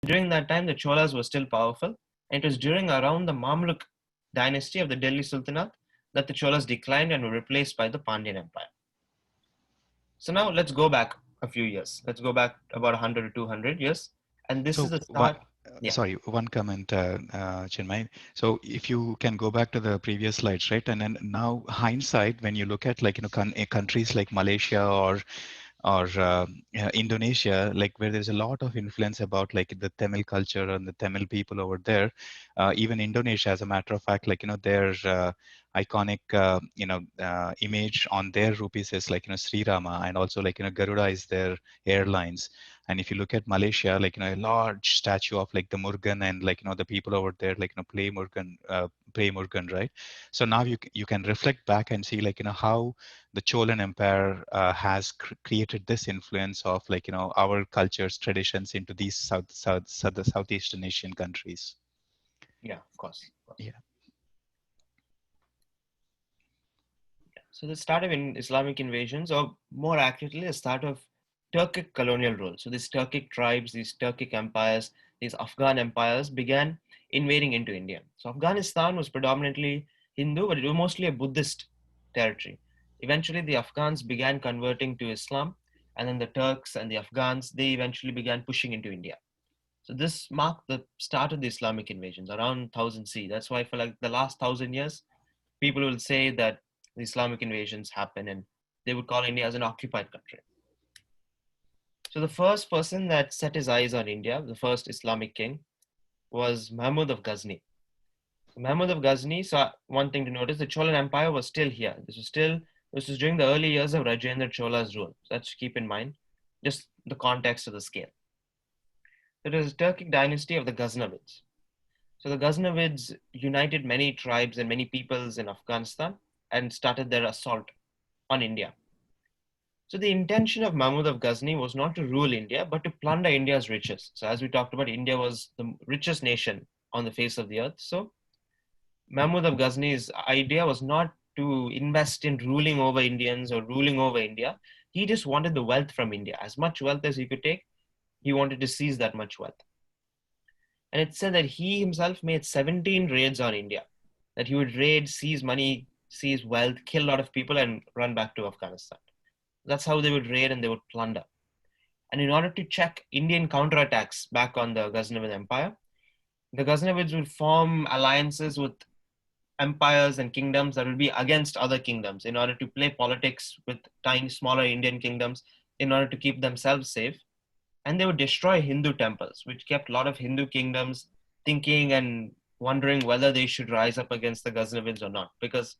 During that time, the Cholas were still powerful. And it was during around the Mamluk dynasty of the Delhi Sultanate that the Cholas declined and were replaced by the Pandyan Empire. So now let's go back a few years. Let's go back about 100 to 200 years. And this is So the one, start. Yeah, sorry, one comment, Chinmay. So if you can go back to the previous slides, right? And then now hindsight, when you look at like, countries like Malaysia or Indonesia, like where there's a lot of influence about like the Tamil culture and the Tamil people over there. Even Indonesia, as a matter of fact, like their iconic image on their rupees is like Sri Rama, and also like Garuda is their airlines. And if you look at Malaysia, like a large statue of like the Murugan, and like the people over there like play Murugan, right? So now you can reflect back and see like how the Cholan Empire has created this influence of like our cultures, traditions into these the Southeastern Asian countries. yeah, of course. Of course. Yeah. So the start of Islamic invasions, or more accurately, the start of Turkic colonial rule. So these Turkic tribes, these Turkic empires, these Afghan empires began invading into India. So Afghanistan was predominantly Hindu, but it was mostly a Buddhist territory. Eventually, the Afghans began converting to Islam, and then the Turks and the Afghans, they eventually began pushing into India. So this marked the start of the Islamic invasions around 1000 C. That's why for like the last 1000 years, people will say that the Islamic invasions happen and they would call India as an occupied country. So the first person that set his eyes on India, the first Islamic king, was Mahmud of Ghazni. So Mahmud of Ghazni, so one thing to notice, the Cholan Empire was still here. This was during the early years of Rajendra Chola's rule. So let's keep in mind just the context of the scale. It was a Turkic dynasty of the Ghaznavids. So the Ghaznavids united many tribes and many peoples in Afghanistan and started their assault on India. So the intention of Mahmud of Ghazni was not to rule India, but to plunder India's riches. So as we talked about, India was the richest nation on the face of the earth. So Mahmud of Ghazni's idea was not to invest in ruling over Indians or ruling over India. He just wanted the wealth from India. As much wealth as he could take, he wanted to seize that much wealth. And it said that he himself made 17 raids on India, that he would raid, seize money, seize wealth, kill a lot of people, and run back to Afghanistan. That's how they would raid and they would plunder. And in order to check Indian counterattacks back on the Ghaznavid Empire, the Ghaznavids would form alliances with empires and kingdoms that would be against other kingdoms in order to play politics with tiny, smaller Indian kingdoms in order to keep themselves safe. And they would destroy Hindu temples, which kept a lot of Hindu kingdoms thinking and wondering whether they should rise up against the Ghaznavids or not, because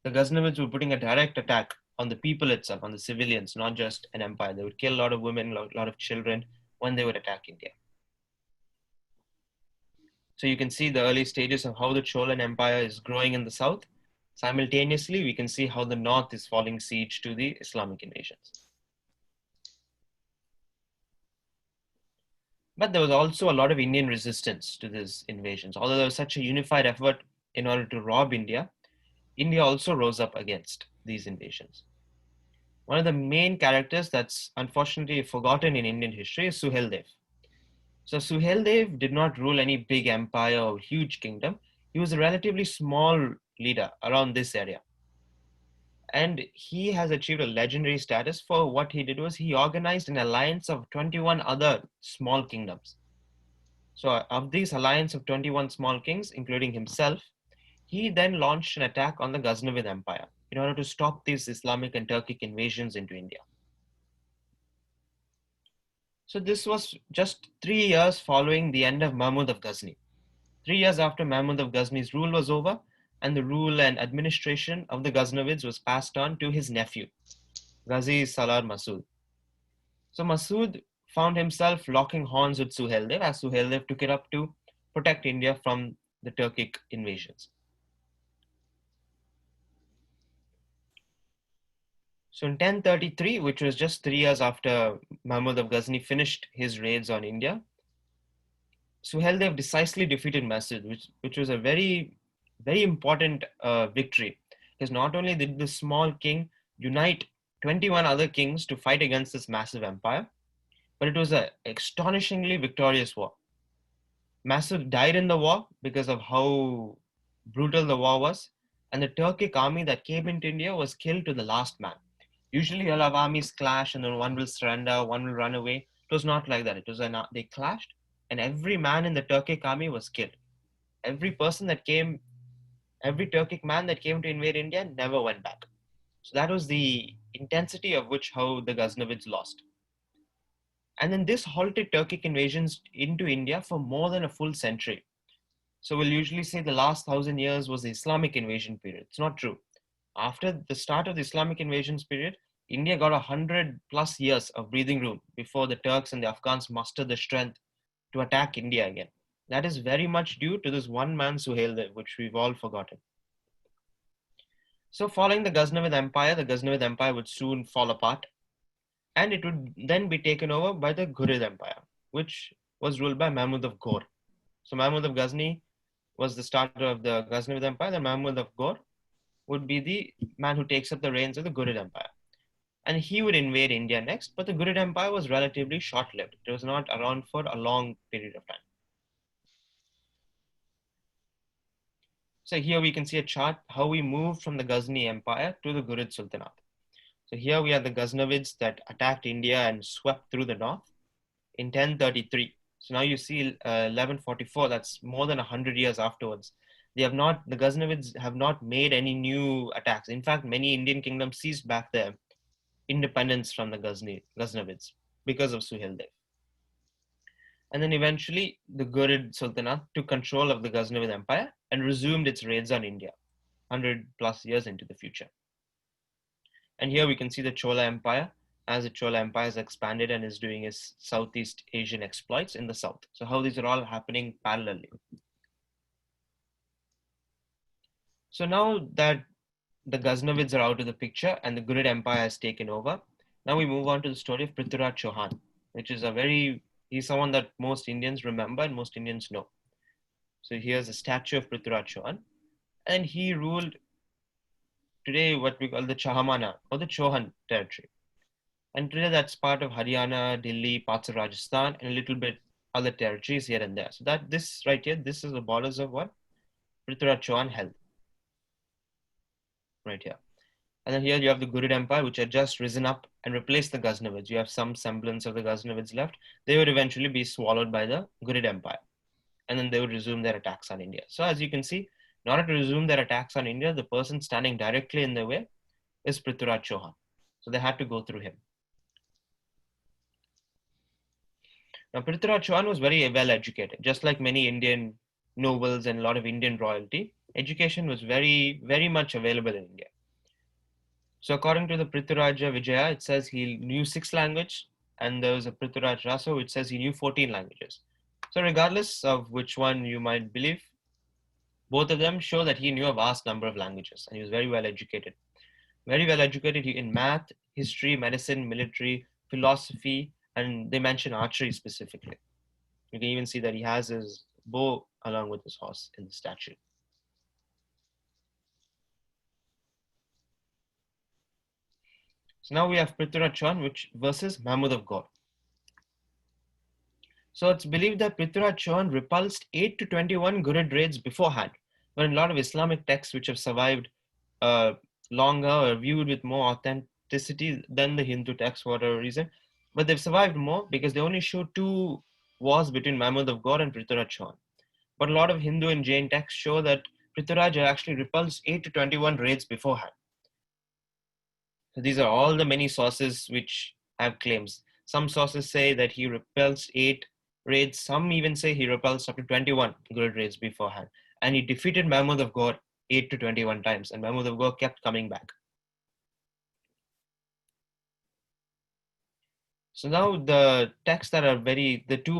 the Ghaznavids were putting a direct attack on the people itself, on the civilians, not just an empire. They would kill a lot of women, a lot of children when they would attack India. So you can see the early stages of how the Cholan Empire is growing in the south. Simultaneously, we can see how the north is falling siege to the Islamic invasions. But there was also a lot of Indian resistance to these invasions. Although there was such a unified effort in order to rob India, India also rose up against these invasions. One of the main characters that's unfortunately forgotten in Indian history is Suheldev. So Suheldev did not rule any big empire or huge kingdom. He was a relatively small leader around this area. And he has achieved a legendary status for what he did was he organized an alliance of 21 other small kingdoms. So of these alliance of 21 small kings, including himself, he then launched an attack on the Ghaznavid Empire in order to stop these Islamic and Turkic invasions into India. So this was just 3 years following the end of Mahmud of Ghazni. 3 years after Mahmud of Ghazni's rule was over, and the rule and administration of the Ghaznavids was passed on to his nephew, Ghazi Salar Masood. So Masood found himself locking horns with Suheldev as Suheldev took it up to protect India from the Turkic invasions. So in 1033, which was just 3 years after Mahmud of Ghazni finished his raids on India, Suheldev decisively defeated Masood, which was a very important victory. Because not only did the small king unite 21 other kings to fight against this massive empire, but it was an astonishingly victorious war. Massive died in the war because of how brutal the war was, and the Turkic army that came into India was killed to the last man. Usually, you'll have armies clash, and then one will surrender, one will run away. It was not like that. It was they clashed, and every man in the Turkic army was killed. Every person that came, every Turkic man that came to invade India never went back. So that was the intensity of which how the Ghaznavids lost. And then this halted Turkic invasions into India for more than a full century. So we'll usually say the last 1,000 years was the Islamic invasion period. It's not true. After the start of the Islamic invasions period, India got 100+ years of breathing room before the Turks and the Afghans mustered the strength to attack India again. That is very much due to this one man Suhail Dev, which we've all forgotten. So following the Ghaznavid Empire would soon fall apart, and it would then be taken over by the Ghurid Empire, which was ruled by Mahmud of Ghor. So Mahmud of Ghazni was the starter of the Ghaznavid Empire, and Mahmud of Ghor would be the man who takes up the reins of the Ghurid Empire. And he would invade India next, but the Ghurid Empire was relatively short-lived. It was not around for a long period of time. So here we can see a chart how we moved from the Ghazni Empire to the Ghurid Sultanate. So here we have the Ghaznavids that attacked India and swept through the north in 1033. So now you see 1144, that's more than 100 years afterwards. The Ghaznavids have not made any new attacks. In fact, many Indian kingdoms seized back their independence from the Ghaznavids because of Suhail Dev. And then eventually the Ghurid Sultanate took control of the Ghaznavid Empire and resumed its raids on India 100+ years into the future. And here we can see the Chola Empire as the Chola Empire has expanded and is doing its Southeast Asian exploits in the south. So how these are all happening parallelly. So now that the Ghaznavids are out of the picture and the Ghurid Empire has taken over, now we move on to the story of Prithviraj Chauhan, which is he's someone that most Indians remember and most Indians know. So here's a statue of Prithviraj Chauhan, and he ruled today what we call the Chahamana or the Chauhan territory. And today that's part of Haryana, Delhi, parts of Rajasthan, and a little bit other territories here and there. So that this right here, this is the borders of what Prithviraj Chauhan held. Right here. And then here you have the Ghurid Empire, which had just risen up and replaced the Ghaznavids. You have some semblance of the Ghaznavids left. They would eventually be swallowed by the Ghurid Empire. And then they would resume their attacks on India. So as you can see, in order to resume their attacks on India, the person standing directly in their way is Prithviraj Chauhan. So they had to go through him. Now, Prithviraj Chauhan was very well educated, just like many Indian nobles and a lot of Indian royalty. Education was very, very much available in India. So, according to the Prithviraja Vijaya, it says he knew 6 languages, and there was a Prithviraj Raso which says he knew 14 languages. So, regardless of which one you might believe, both of them show that he knew a vast number of languages and he was very well educated. Very well educated in math, history, medicine, military, philosophy, and they mention archery specifically. You can even see that he has his bow along with his horse in the statue. So now we have Prithviraj Chauhan which versus Mahmud of Ghor. So it's believed that Prithviraj Chauhan repulsed 8 to 21 Ghurid raids beforehand, but in a lot of Islamic texts which have survived longer or viewed with more authenticity than the Hindu texts for whatever reason, but they've survived more because they only show 2 wars between Mahmud of Ghor and Prithviraj Chauhan. But a lot of Hindu and Jain texts show that Prithviraj had actually repulsed 8 to 21 raids beforehand. So these are all the many sources which have claims. Some sources say that he repulsed 8 raids. Some even say he repulsed up to 21 Ghurid raids beforehand. And he defeated Mahmud of Ghor 8 to 21 times. And Mahmud of Ghor kept coming back. So now the texts that are the 2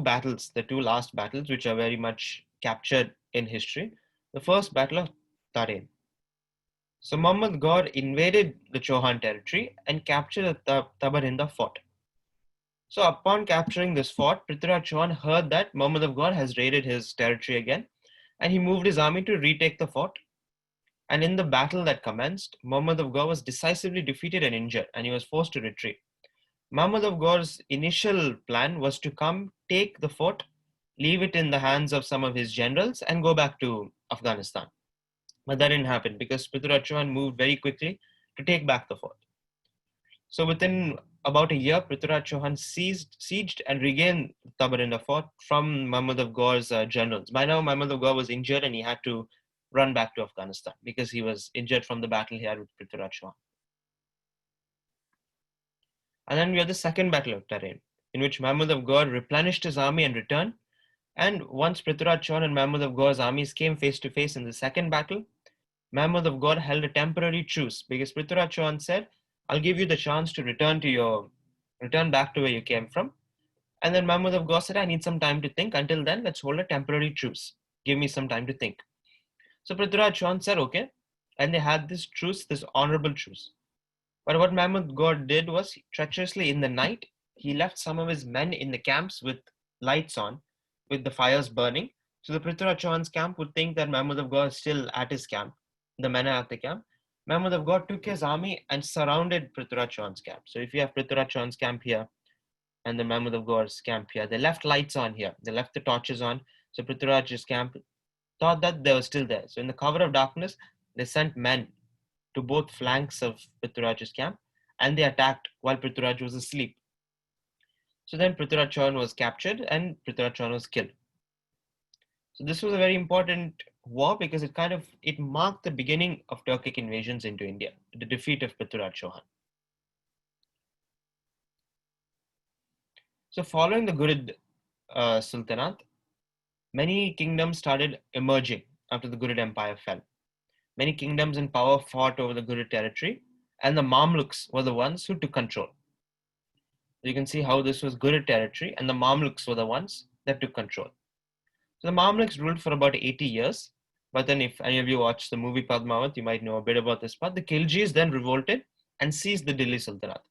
last battles, which are very much captured in history. The first battle of Tarain. So Muhammad Ghor invaded the Chauhan territory and captured the Tabarinda fort. So upon capturing this fort, Prithviraj Chauhan heard that Muhammad of Ghor has raided his territory again, and he moved his army to retake the fort. And in the battle that commenced, Muhammad of Ghor was decisively defeated and injured, and he was forced to retreat. Mahmud of Ghaur's initial plan was to come, take the fort, leave it in the hands of some of his generals, and go back to Afghanistan. But that didn't happen because Prithviraj Chauhan moved very quickly to take back the fort. So within about a year, Prithviraj Chauhan sieged and regained Tabarinda fort from Mahmud of Ghaur's generals. By now, Mahmud of Ghaur was injured and he had to run back to Afghanistan because he was injured from the battle he had with Prithviraj Chauhan. And then we have the second battle of Tarain, in which Mahmud of Ghaur replenished his army and returned. And once Prithviraj Chauhan and Mahmud of Ghaur's armies came face to face in the second battle, Mahmud of Ghaur held a temporary truce because Prithviraj Chauhan said, "I'll give you the chance to return back to where you came from." And then Mahmud of Ghaur said, "I need some time to think. Until then, let's hold a temporary truce. Give me some time to think." So Prithviraj Chauhan said, "Okay," and they had this truce, this honorable truce. But what Mahmud Ghaur did was treacherously in the night, he left some of his men in the camps with lights on, with the fires burning. So the Prithviraj Chauhan's camp would think that Mahmud of Ghaur is still at his camp. The men are at the camp. Mahmud of Ghaur took his army and surrounded Prithviraj Chauhan's camp. So if you have Prithviraj Chauhan's camp here and the Mahmud of Ghaur's camp here, they left lights on here. They left the torches on. So Prithviraj's camp thought that they were still there. So in the cover of darkness, they sent men to both flanks of Prithviraj's camp, and they attacked while Prithviraj was asleep. So then Prithviraj Chauhan was captured and Prithviraj Chauhan was killed. So this was a very important war because it marked the beginning of Turkic invasions into India, the defeat of Prithviraj Chauhan. So following the Ghurid Sultanate, many kingdoms started emerging after the Ghurid Empire fell. Many kingdoms in power fought over the Ghurid territory, and the Mamluks were the ones who took control. You can see how this was Ghurid territory, and the Mamluks were the ones that took control. So the Mamluks ruled for about 80 years, but then if any of you watch the movie Padmavat, you might know a bit about this part. The Khiljis then revolted and seized the Delhi Sultanate.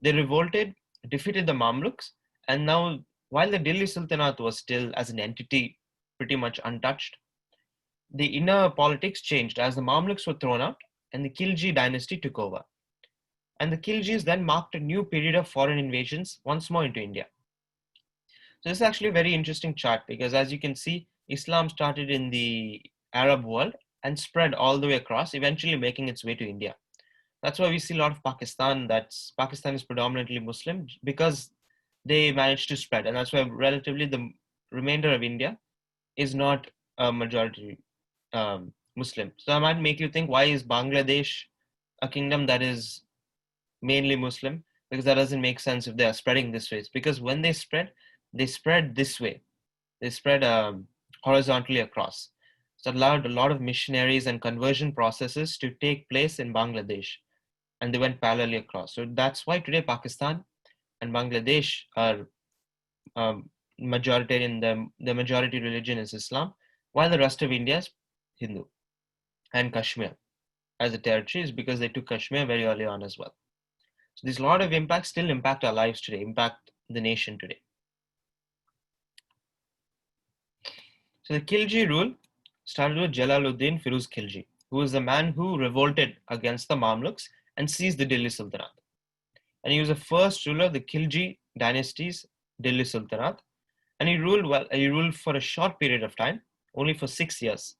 They revolted, defeated the Mamluks, and now while the Delhi Sultanate was still as an entity pretty much untouched, the inner politics changed as the Mamluks were thrown out and the Khilji dynasty took over. And the Khiljis then marked a new period of foreign invasions once more into India. So this is actually a very interesting chart because as you can see, Islam started in the Arab world and spread all the way across, eventually making its way to India. That's why we see a lot of Pakistan. Pakistan is predominantly Muslim because they managed to spread. And that's why relatively the remainder of India is not a majority Muslim. So that might make you think, why is Bangladesh a kingdom that is mainly Muslim? Because that doesn't make sense if they are spreading this way. It's because when they spread this way. They spread horizontally across. So it allowed a lot of missionaries and conversion processes to take place in Bangladesh, and they went parallelly across. So that's why today Pakistan and Bangladesh are majoritarian. The majority religion is Islam, while the rest of India is Hindu. And Kashmir as a territory is because they took Kashmir very early on as well. So there's a lot of impact, still impact our lives today, impact the nation today. So the Khilji rule started with Jalaluddin Firuz Khilji, who was the man who revolted against the Mamluks and seized the Delhi Sultanate. And he was the first ruler of the Khilji dynasty's Delhi Sultanate. And he ruled for a short period of time, only for 6 years,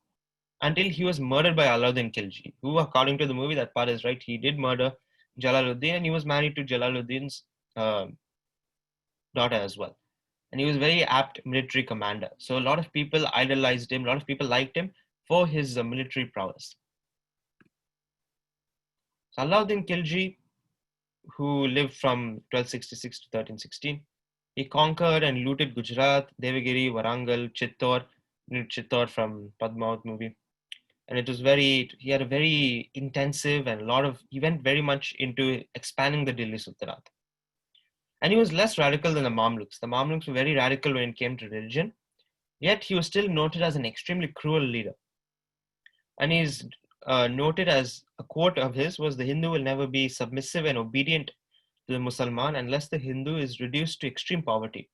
until he was murdered by Alauddin Khilji, who, according to the movie, that part is right, he did murder Jalaluddin, and he was married to Jalaluddin's daughter as well. And he was a very apt military commander. So a lot of people idolized him, a lot of people liked him for his military prowess. So Alauddin Khilji, who lived from 1266 to 1316, he conquered and looted Gujarat, Devagiri, Warangal, Chittor from Padmavat movie. And he had a very intensive and he went very much into expanding the Delhi Sultanate. And he was less radical than the Mamluks. The Mamluks were very radical when it came to religion, yet he was still noted as an extremely cruel leader. And he's noted as a quote of his was, "The Hindu will never be submissive and obedient to the Musalman unless the Hindu is reduced to extreme poverty."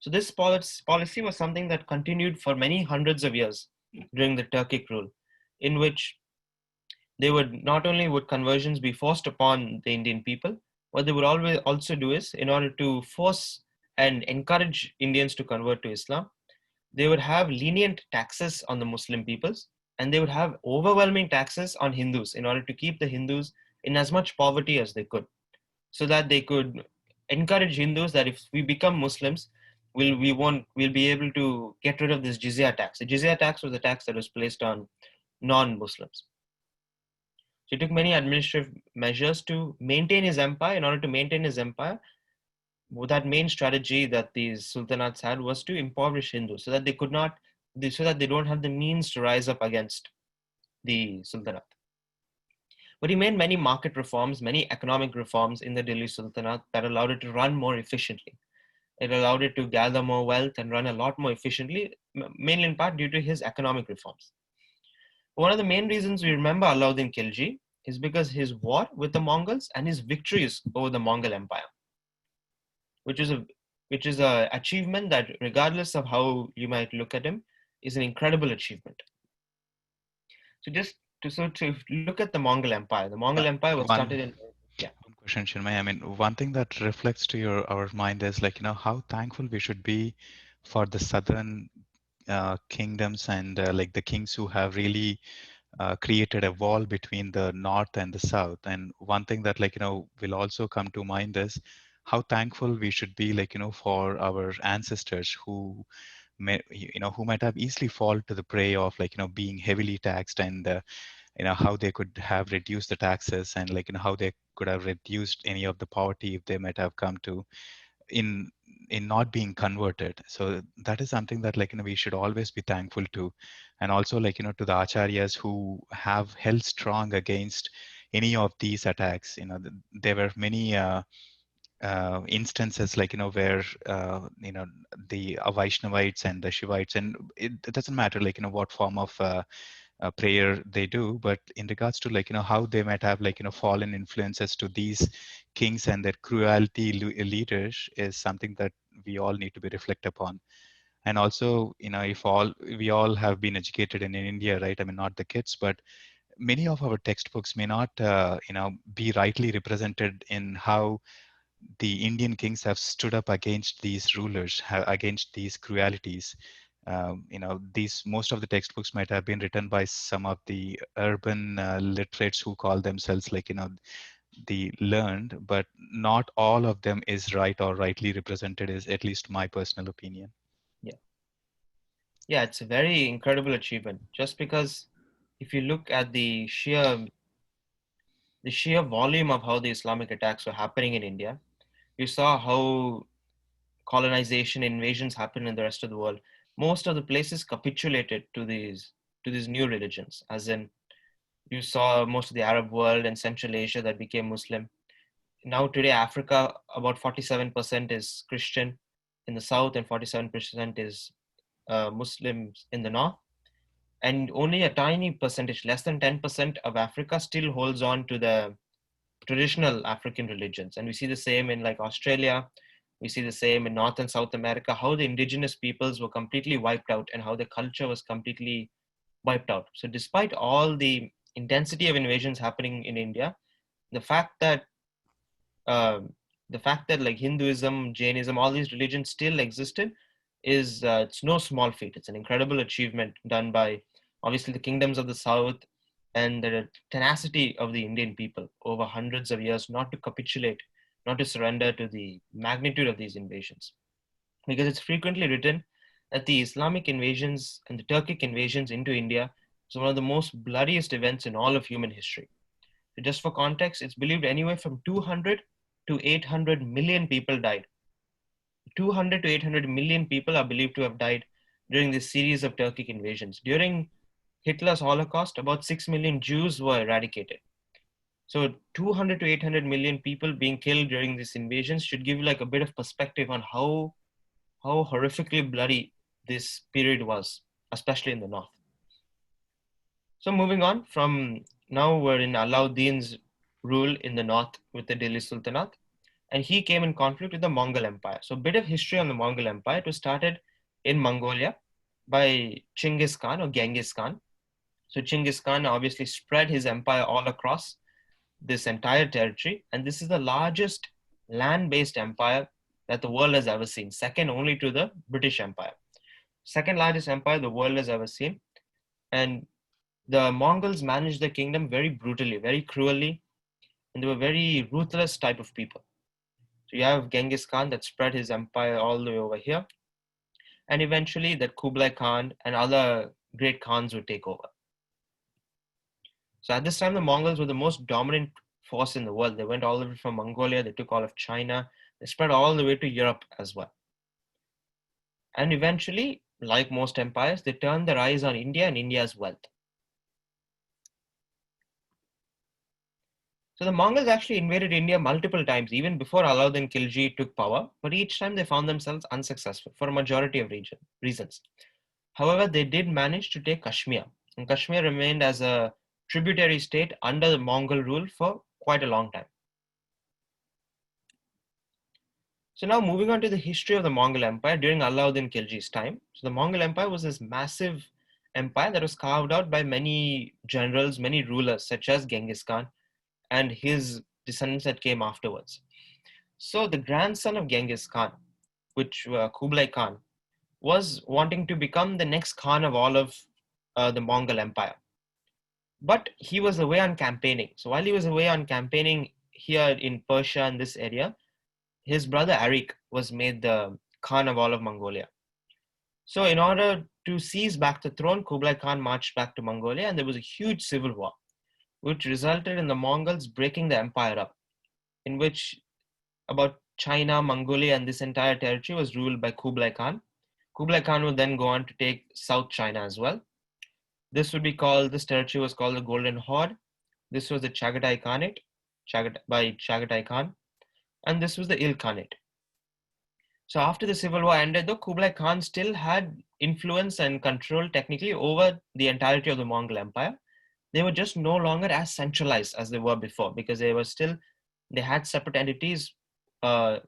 So this policy was something that continued for many hundreds of years during the Turkic rule, in which they would not only would conversions be forced upon the Indian people, what they would always also do is, in order to force and encourage Indians to convert to Islam, they would have lenient taxes on the Muslim peoples, and they would have overwhelming taxes on Hindus in order to keep the Hindus in as much poverty as they could, so that they could encourage Hindus that if we become Muslims, we'll be able to get rid of this jizya tax. The jizya tax was a tax that was placed on non-Muslims. So he took many administrative measures to maintain his empire. In order to maintain his empire, that main strategy that these sultanates had was to impoverish Hindus so that they could not, so that they don't have the means to rise up against the sultanate. But he made many market reforms, many economic reforms in the Delhi Sultanate that allowed it to run more efficiently. It allowed it to gather more wealth and run a lot more efficiently, mainly in part due to his economic reforms. One of the main reasons we remember Alauddin Khilji is because his war with the Mongols and his victories over the Mongol Empire, which is a achievement that, regardless of how you might look at him, is an incredible achievement. So just to look at the Mongol Empire, the Mongol Empire was started One in, yeah. one question, Chinmay. I mean, one thing that reflects to your our mind is like, how thankful we should be for the southern kingdoms and like the kings who have really created a wall between the north and the south. And one thing that like will also come to mind is how thankful we should be like for our ancestors who may, who might have easily fall to the prey of like being heavily taxed, and how they could have reduced the taxes, and like how they could have reduced any of the poverty if they might have come to in not being converted. So that is something that like we should always be thankful to. And also like to the acharyas who have held strong against any of these attacks. There were many instances like where the Vaishnavites and the Shivites, and it doesn't matter like what form of prayer they do, but in regards to like how they might have like fallen influences to these kings and their cruelty leaders is something that we all need to be reflect upon. And also if all we all have been educated in India, right? I mean, not the kids, but many of our textbooks may not be rightly represented in how the Indian kings have stood up against these rulers, against these cruelties. These most of the textbooks might have been written by some of the urban literates who call themselves like the learned, but not all of them is right or rightly represented. Is at least my personal opinion. Yeah, yeah, it's a very incredible achievement. Just because, if you look at the sheer volume of how the Islamic attacks were happening in India, you saw how colonization invasions happened in the rest of the world. Most of the places capitulated to these new religions, as in, you saw most of the Arab world and Central Asia that became Muslim. Now today, Africa, about 47% is Christian in the south and 47% is Muslims in the north. And only a tiny percentage, less than 10% of Africa, still holds on to the traditional African religions. And we see the same in like Australia, we see the same in North and South America, how the indigenous peoples were completely wiped out and how the culture was completely wiped out. So despite all the intensity of invasions happening in India, the fact that um, like Hinduism, Jainism, all these religions still existed is it's no small feat. It's an incredible achievement done by obviously the kingdoms of the south and the tenacity of the Indian people over hundreds of years, not to capitulate, not to surrender to the magnitude of these invasions. Because it's frequently written that the Islamic invasions and the Turkic invasions into India is one of the most bloodiest events in all of human history. So just for context, it's believed anywhere from 200 to 800 million people died. 200 to 800 million people are believed to have died during this series of Turkic invasions. During Hitler's Holocaust, about 6 million Jews were eradicated. So 200 to 800 million people being killed during these invasions should give like a bit of perspective on how horrifically bloody this period was, especially in the north. So moving on from, now we're in Alauddin's rule in the north with the Delhi Sultanate, and he came in conflict with the Mongol Empire. So a bit of history on the Mongol Empire. It was started in Mongolia by Chinggis Khan or Genghis Khan. So Chinggis Khan obviously spread his empire all across this entire territory, and this is the largest land-based empire that the world has ever seen, second only to the British Empire. Second largest empire the world has ever seen. And the Mongols managed the kingdom very brutally, very cruelly, and they were very ruthless type of people. So you have Genghis Khan that spread his empire all the way over here, and eventually that Kublai Khan and other great Khans would take over. So at this time, the Mongols were the most dominant force in the world. They went all the way from Mongolia, they took all of China, they spread all the way to Europe as well. And eventually, like most empires, they turned their eyes on India and India's wealth. So the Mongols actually invaded India multiple times, even before Alauddin Khilji took power, but each time they found themselves unsuccessful for a majority of reasons. However, they did manage to take Kashmir, and Kashmir remained as a tributary state under the Mongol rule for quite a long time. So now moving on to the history of the Mongol Empire during Alauddin Khilji's time. So the Mongol Empire was this massive empire that was carved out by many generals, many rulers, such as Genghis Khan and his descendants that came afterwards. So the grandson of Genghis Khan, which Kublai Khan, was wanting to become the next Khan of all of the Mongol Empire. But he was away on campaigning. So while he was away on campaigning here in Persia and this area, his brother Arik was made the Khan of all of Mongolia. So in order to seize back the throne, Kublai Khan marched back to Mongolia, and there was a huge civil war, which resulted in the Mongols breaking the empire up, in which about China, Mongolia, and this entire territory was ruled by Kublai Khan. Kublai Khan would then go on to take South China as well. This territory was called the Golden Horde. This was the Chagatai Khanate by Chagatai Khan. And this was the Ilkhanate. So after the civil war ended, though, Kublai Khan still had influence and control technically over the entirety of the Mongol Empire. They were just no longer as centralized as they were before, because they had separate entities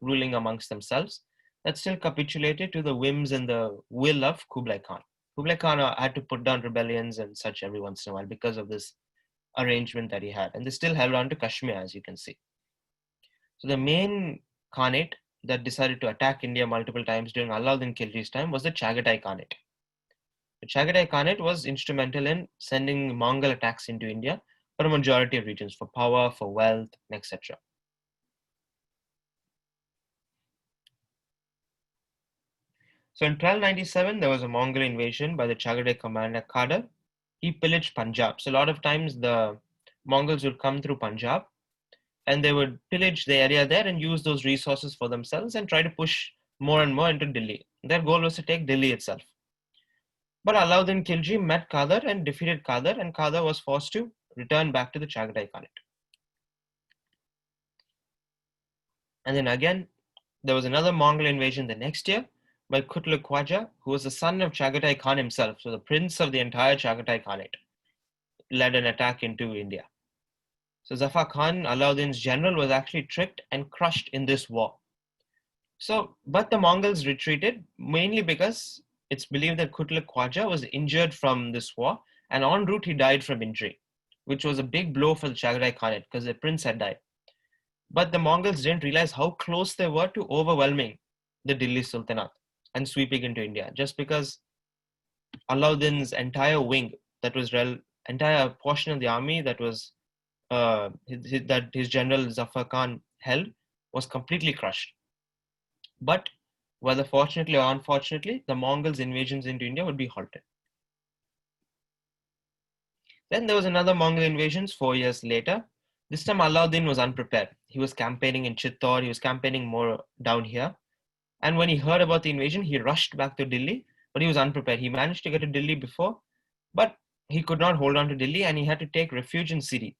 ruling amongst themselves that still capitulated to the whims and the will of Kublai Khan. Kublai Khan had to put down rebellions and such every once in a while because of this arrangement that he had. And they still held on to Kashmir, as you can see. So the main Khanate that decided to attack India multiple times during Alauddin Khilji's time was the Chagatai Khanate. The Chagatai Khanate was instrumental in sending Mongol attacks into India for a majority of regions, for power, for wealth, etc. So in 1297, there was a Mongol invasion by the Chagatai commander Kader. He pillaged Punjab. So a lot of times the Mongols would come through Punjab and they would pillage the area there and use those resources for themselves and try to push more and more into Delhi. Their goal was to take Delhi itself. But Alauddin Khilji met Kader and defeated Kader, and Kader was forced to return back to the Chagatai Khanate. And then again, there was another Mongol invasion the next year by Kutluk Khwaja, who was the son of Chagatai Khan himself, so the prince of the entire Chagatai Khanate, led an attack into India. So Zafar Khan, Alauddin's general, was actually tricked and crushed in this war. But the Mongols retreated, mainly because it's believed that Kutluk Khwaja was injured from this war, and en route he died from injury, which was a big blow for the Chagatai Khanate because the prince had died. But the Mongols didn't realize how close they were to overwhelming the Delhi Sultanate and sweeping into India, just because Alauddin's entire wing, entire portion of the army that was that his general Zafar Khan held, was completely crushed. But whether fortunately or unfortunately, the Mongols' invasions into India would be halted. Then there was another Mongol invasion 4 years later. This time Alauddin was unprepared. He was campaigning in Chittor, he was campaigning more down here. And when he heard about the invasion, he rushed back to Delhi, but he was unprepared. He managed to get to Delhi before, but he could not hold on to Delhi and he had to take refuge in Siri.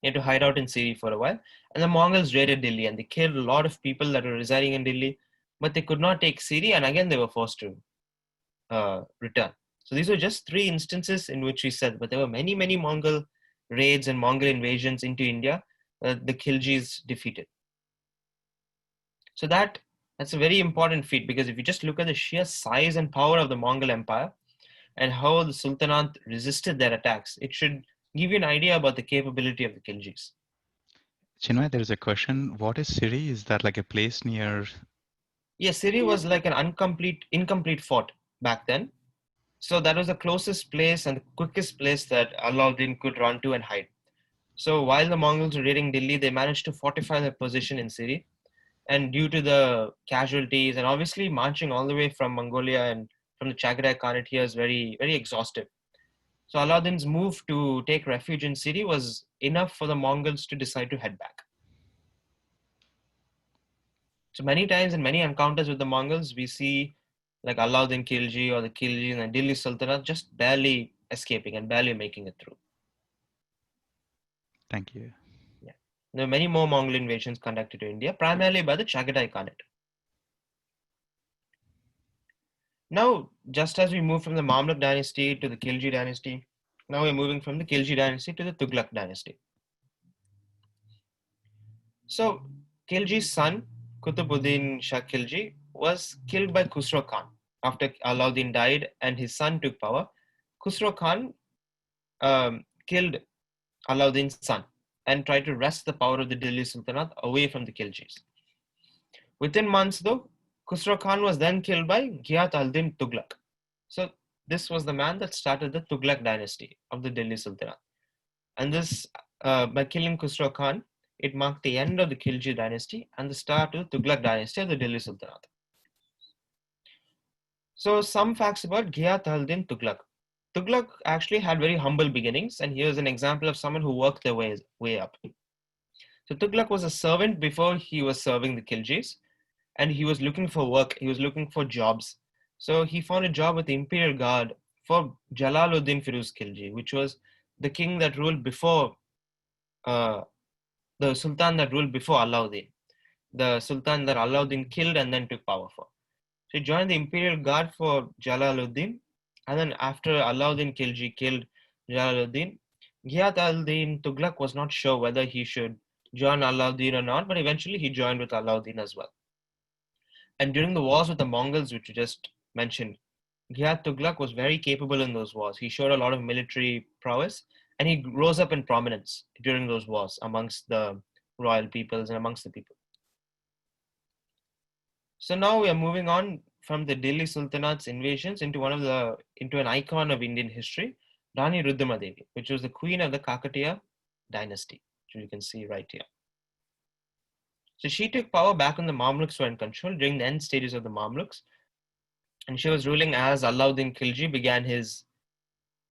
He had to hide out in Siri for a while. And the Mongols raided Delhi and they killed a lot of people that were residing in Delhi, but they could not take Siri, and again they were forced to return. So these were just 3 instances in which we said, but there were many, many Mongol raids and Mongol invasions into India the Khiljis defeated. So that's a very important feat, because if you just look at the sheer size and power of the Mongol Empire and how the Sultanate resisted their attacks, it should give you an idea about the capability of the Khiljis. Chinmay, there is a question. What is Siri? Is that like a place near? Yes, Siri was like an incomplete fort back then. So that was the closest place and the quickest place that Alauddin could run to and hide. So while the Mongols were raiding Delhi, they managed to fortify their position in Siri. And due to the casualties and obviously marching all the way from Mongolia and from the Chagatai Khanate here is very, very exhaustive. So Alauddin's move to take refuge in Siri was enough for the Mongols to decide to head back. So many times in many encounters with the Mongols, we see like Alauddin Khilji or the Khilji and the Delhi Sultanate just barely escaping and barely making it through. Thank you. Yeah. There were many more Mongol invasions conducted to India, primarily by the Chagatai Khanate. Now, just as we move from the Mamluk dynasty to the Khilji dynasty, now we're moving from the Khilji dynasty to the Tughlaq dynasty. So, Khilji's son, Qutbuddin Shah Khilji, was killed by Khusro Khan after Alauddin died and his son took power. Khusro Khan killed Alauddin's son and tried to wrest the power of the Delhi Sultanate away from the Khiljis. Within months, though, Khusro Khan was then killed by Ghiat al-Din Tughlaq. So this was the man that started the Tughlaq dynasty of the Delhi Sultanate. And this, by killing Khusro Khan, it marked the end of the Khilji dynasty and the start of the Tughlaq dynasty of the Delhi Sultanate. So some facts about Ghiat al-Din Tughlaq. Tughlaq actually had very humble beginnings, and here's an example of someone who worked their way up. So Tughlaq was a servant before he was serving the Khiljis, and he was looking for work. He was looking for jobs. So he found a job with the Imperial Guard for Jalaluddin Firuz Khilji, which was the king that ruled before uh, the Sultan that ruled before Alauddin, the Sultan that Alauddin killed and then took power for. So he joined the Imperial Guard for Jalaluddin, and then after Alauddin Khilji killed Jalaluddin, Ghiat al-Din Tughlaq was not sure whether he should join Alauddin or not, but eventually he joined with Alauddin as well. And during the wars with the Mongols, which you just mentioned, Ghiat Tughlaq was very capable in those wars. He showed a lot of military prowess, and he rose up in prominence during those wars amongst the royal peoples and amongst the people. So now we are moving on from the Delhi Sultanate's invasions into an icon of Indian history, Rani Rudramadevi, which was the queen of the Kakatiya dynasty, which you can see right here. So she took power back when the Mamluks were in control during the end stages of the Mamluks, and she was ruling as Alauddin Khilji began his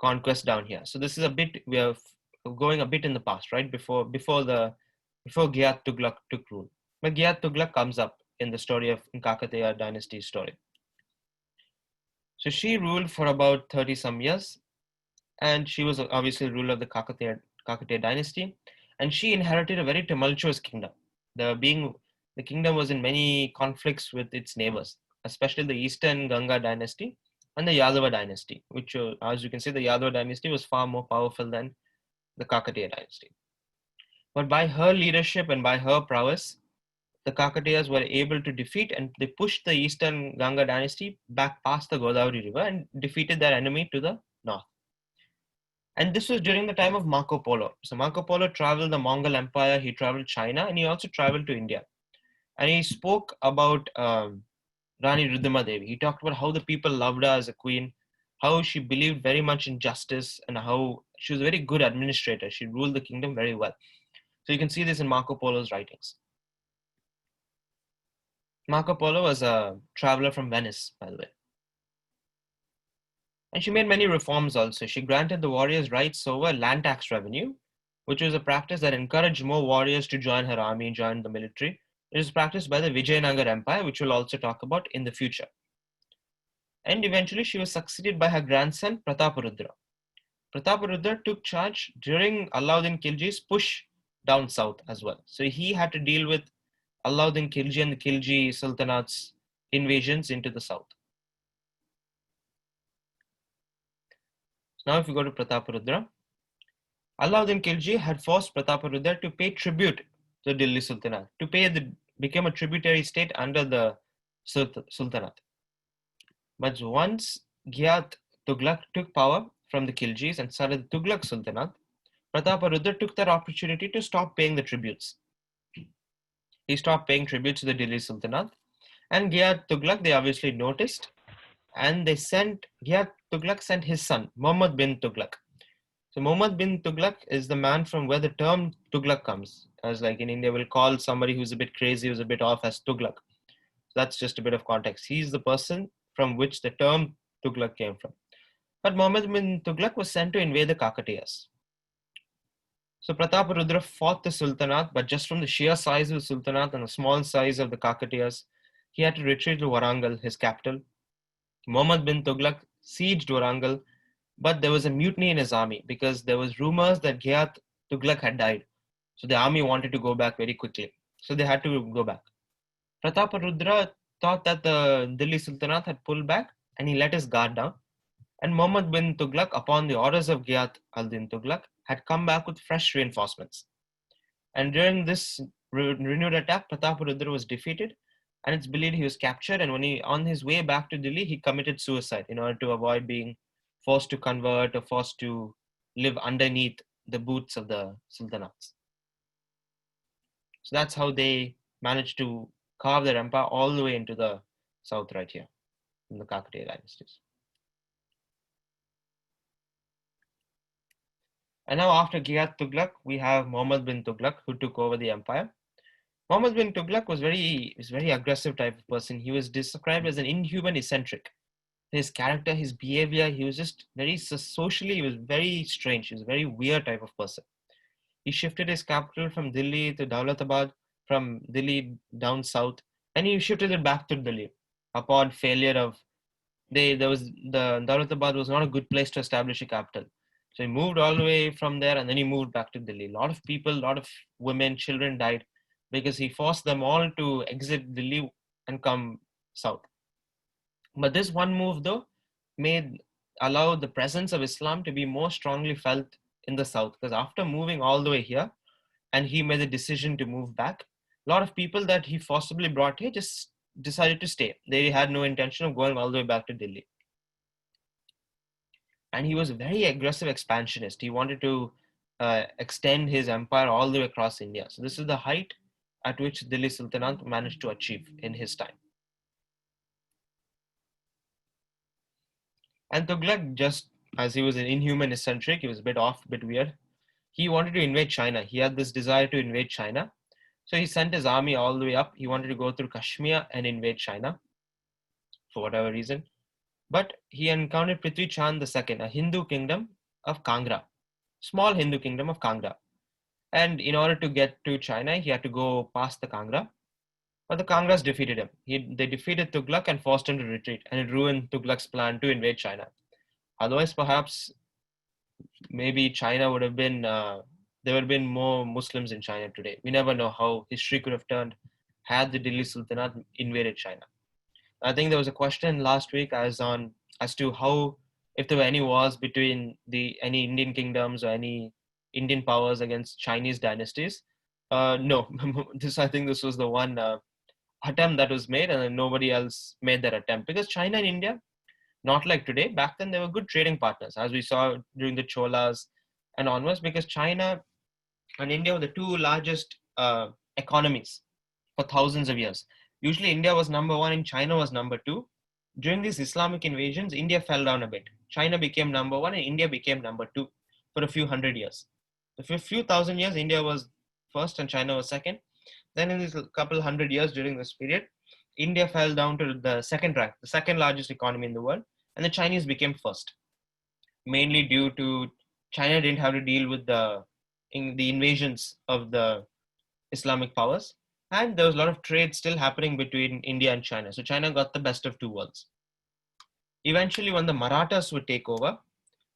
conquest down here. So this is a bit, we are going a bit in the past, right? Before Ghiat Tughlaq took rule. But Ghiat Tughlaq comes up in the story of Kakatiya dynasty story. So she ruled for about 30 some years, and she was obviously ruler of the Kakatiya dynasty, and she inherited a very tumultuous kingdom. The kingdom was in many conflicts with its neighbors, especially the Eastern Ganga dynasty and the Yadava dynasty, which, as you can see, the Yadava dynasty was far more powerful than the Kakatiya dynasty. But by her leadership and by her prowess, the Kakatiyas were able to defeat, and they pushed the Eastern Ganga dynasty back past the Godavari River and defeated their enemy to the north. And this was during the time of Marco Polo. So Marco Polo traveled the Mongol Empire, he traveled China, and he also traveled to India. And he spoke about Rani Rudramadevi. He talked about how the people loved her as a queen, how she believed very much in justice, and how she was a very good administrator. She ruled the kingdom very well. So you can see this in Marco Polo's writings. Marco Polo was a traveler from Venice, by the way. And she made many reforms also. She granted the warriors rights over land tax revenue, which was a practice that encouraged more warriors to join her army, join the military. It was practiced by the Vijayanagar Empire, which we'll also talk about in the future. And eventually she was succeeded by her grandson, Prataparudra. Prataparudra took charge during Alauddin Khilji's push down south as well. So he had to deal with Alauddin Khilji and the Khilji Sultanate's invasions into the south. Now if you go to Prataparudra, Alauddin Khilji had forced Prataparudra to pay tribute to the Delhi Sultanate, became a tributary state under the Sultanate. But once Ghiat Tughlaq took power from the Khiljis and started the Tughlaq Sultanate, Prataparudra took that opportunity to stop paying the tributes. He stopped paying tribute to the Delhi Sultanate. And Ghiyat Tughlaq, they obviously noticed, and Ghiyat Tughlaq sent his son, Muhammad bin Tughlaq. So Muhammad bin Tughlaq is the man from where the term Tughlaq comes. As like in India, we'll call somebody who's a bit crazy, who's a bit off as Tughlaq. So that's just a bit of context. He's the person from which the term Tughlaq came from. But Muhammad bin Tughlaq was sent to invade the Kakatiyas. So Prataparudra fought the Sultanate, but just from the sheer size of the Sultanate and the small size of the Kakatiyas, he had to retreat to Warangal, his capital. Muhammad bin Tughlaq sieged Warangal, but there was a mutiny in his army because there was rumors that Ghiyat Tughlaq had died. So the army wanted to go back very quickly. So they had to go back. Prataparudra thought that the Delhi Sultanate had pulled back and he let his guard down. And Muhammad bin Tughlaq, upon the orders of Ghiyat al-Din Tughlaq, had come back with fresh reinforcements. And during this renewed attack, Prataparudra was defeated, and it's believed he was captured. And when he, on his way back to Delhi, he committed suicide in order to avoid being forced to convert or forced to live underneath the boots of the sultanates. So that's how they managed to carve their empire all the way into the south right here in the Kakatiya dynasties. And now after Ghiyat Tughlaq, we have Muhammad bin Tughlaq who took over the empire. Muhammad bin Tughlaq was very aggressive type of person. He was described as an inhuman eccentric. His character, his behavior, he was just very socially, he was very strange. He was a very weird type of person. He shifted his capital from Delhi to Daulatabad, from Delhi down south, and he shifted it back to Delhi upon failure of there was the Daulatabad was not a good place to establish a capital. So he moved all the way from there and then he moved back to Delhi. A lot of people, a lot of women, children died because he forced them all to exit Delhi and come south. But this one move though made allow the presence of Islam to be more strongly felt in the south, because after moving all the way here and he made the decision to move back, a lot of people that he forcibly brought here just decided to stay. They had no intention of going all the way back to Delhi. And he was a very aggressive expansionist. He wanted to extend his empire all the way across India. So this is the height at which Delhi Sultanate managed to achieve in his time. And Tughlaq, just as he was an inhuman eccentric, he was a bit off, a bit weird. He wanted to invade China. He had this desire to invade China. So he sent his army all the way up. He wanted to go through Kashmir and invade China for whatever reason. But he encountered Prithvi Chand II, a Hindu kingdom of Kangra, small Hindu kingdom of Kangra. And in order to get to China, he had to go past the Kangra. But the Kangras defeated him. They defeated Tughlaq and forced him to retreat, and it ruined Tughlaq's plan to invade China. Otherwise, perhaps, maybe China would have been, there would have been more Muslims in China today. We never know how history could have turned had the Delhi Sultanate invaded China. I think there was a question last week as to how, if there were any wars between any Indian kingdoms or any Indian powers against Chinese dynasties. No, I think this was the one attempt that was made, and then nobody else made that attempt, because China and India, not like today, back then they were good trading partners, as we saw during the Cholas and onwards, because China and India were the two largest economies for thousands of years. Usually India was number one and China was number two. During these Islamic invasions, India fell down a bit. China became number one and India became number two for a few hundred years. For a few thousand years, India was first and China was second. Then in this couple hundred years during this period, India fell down to the second rank, the second largest economy in the world, and the Chinese became first, mainly due to China didn't have to deal with the invasions of the Islamic powers. And there was a lot of trade still happening between India and China. So China got the best of two worlds. Eventually, when the Marathas would take over,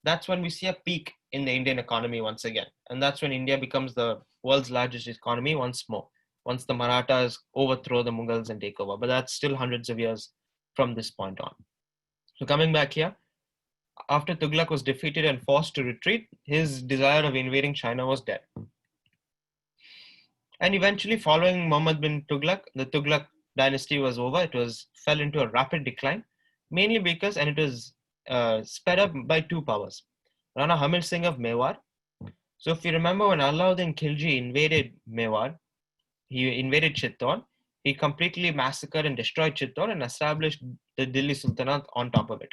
that's when we see a peak in the Indian economy once again. And that's when India becomes the world's largest economy once more, once the Marathas overthrow the Mughals and take over. But that's still hundreds of years from this point on. So coming back here, after Tughlaq was defeated and forced to retreat, his desire of invading China was dead. And eventually, following Muhammad bin Tughlaq, the Tughlaq dynasty was over. It fell into a rapid decline, mainly because, and it was sped up by two powers. Rana Hamid Singh of Mewar. So if you remember when Alauddin Khilji invaded Mewar, he invaded Chittor. He completely massacred and destroyed Chittor and established the Delhi Sultanate on top of it.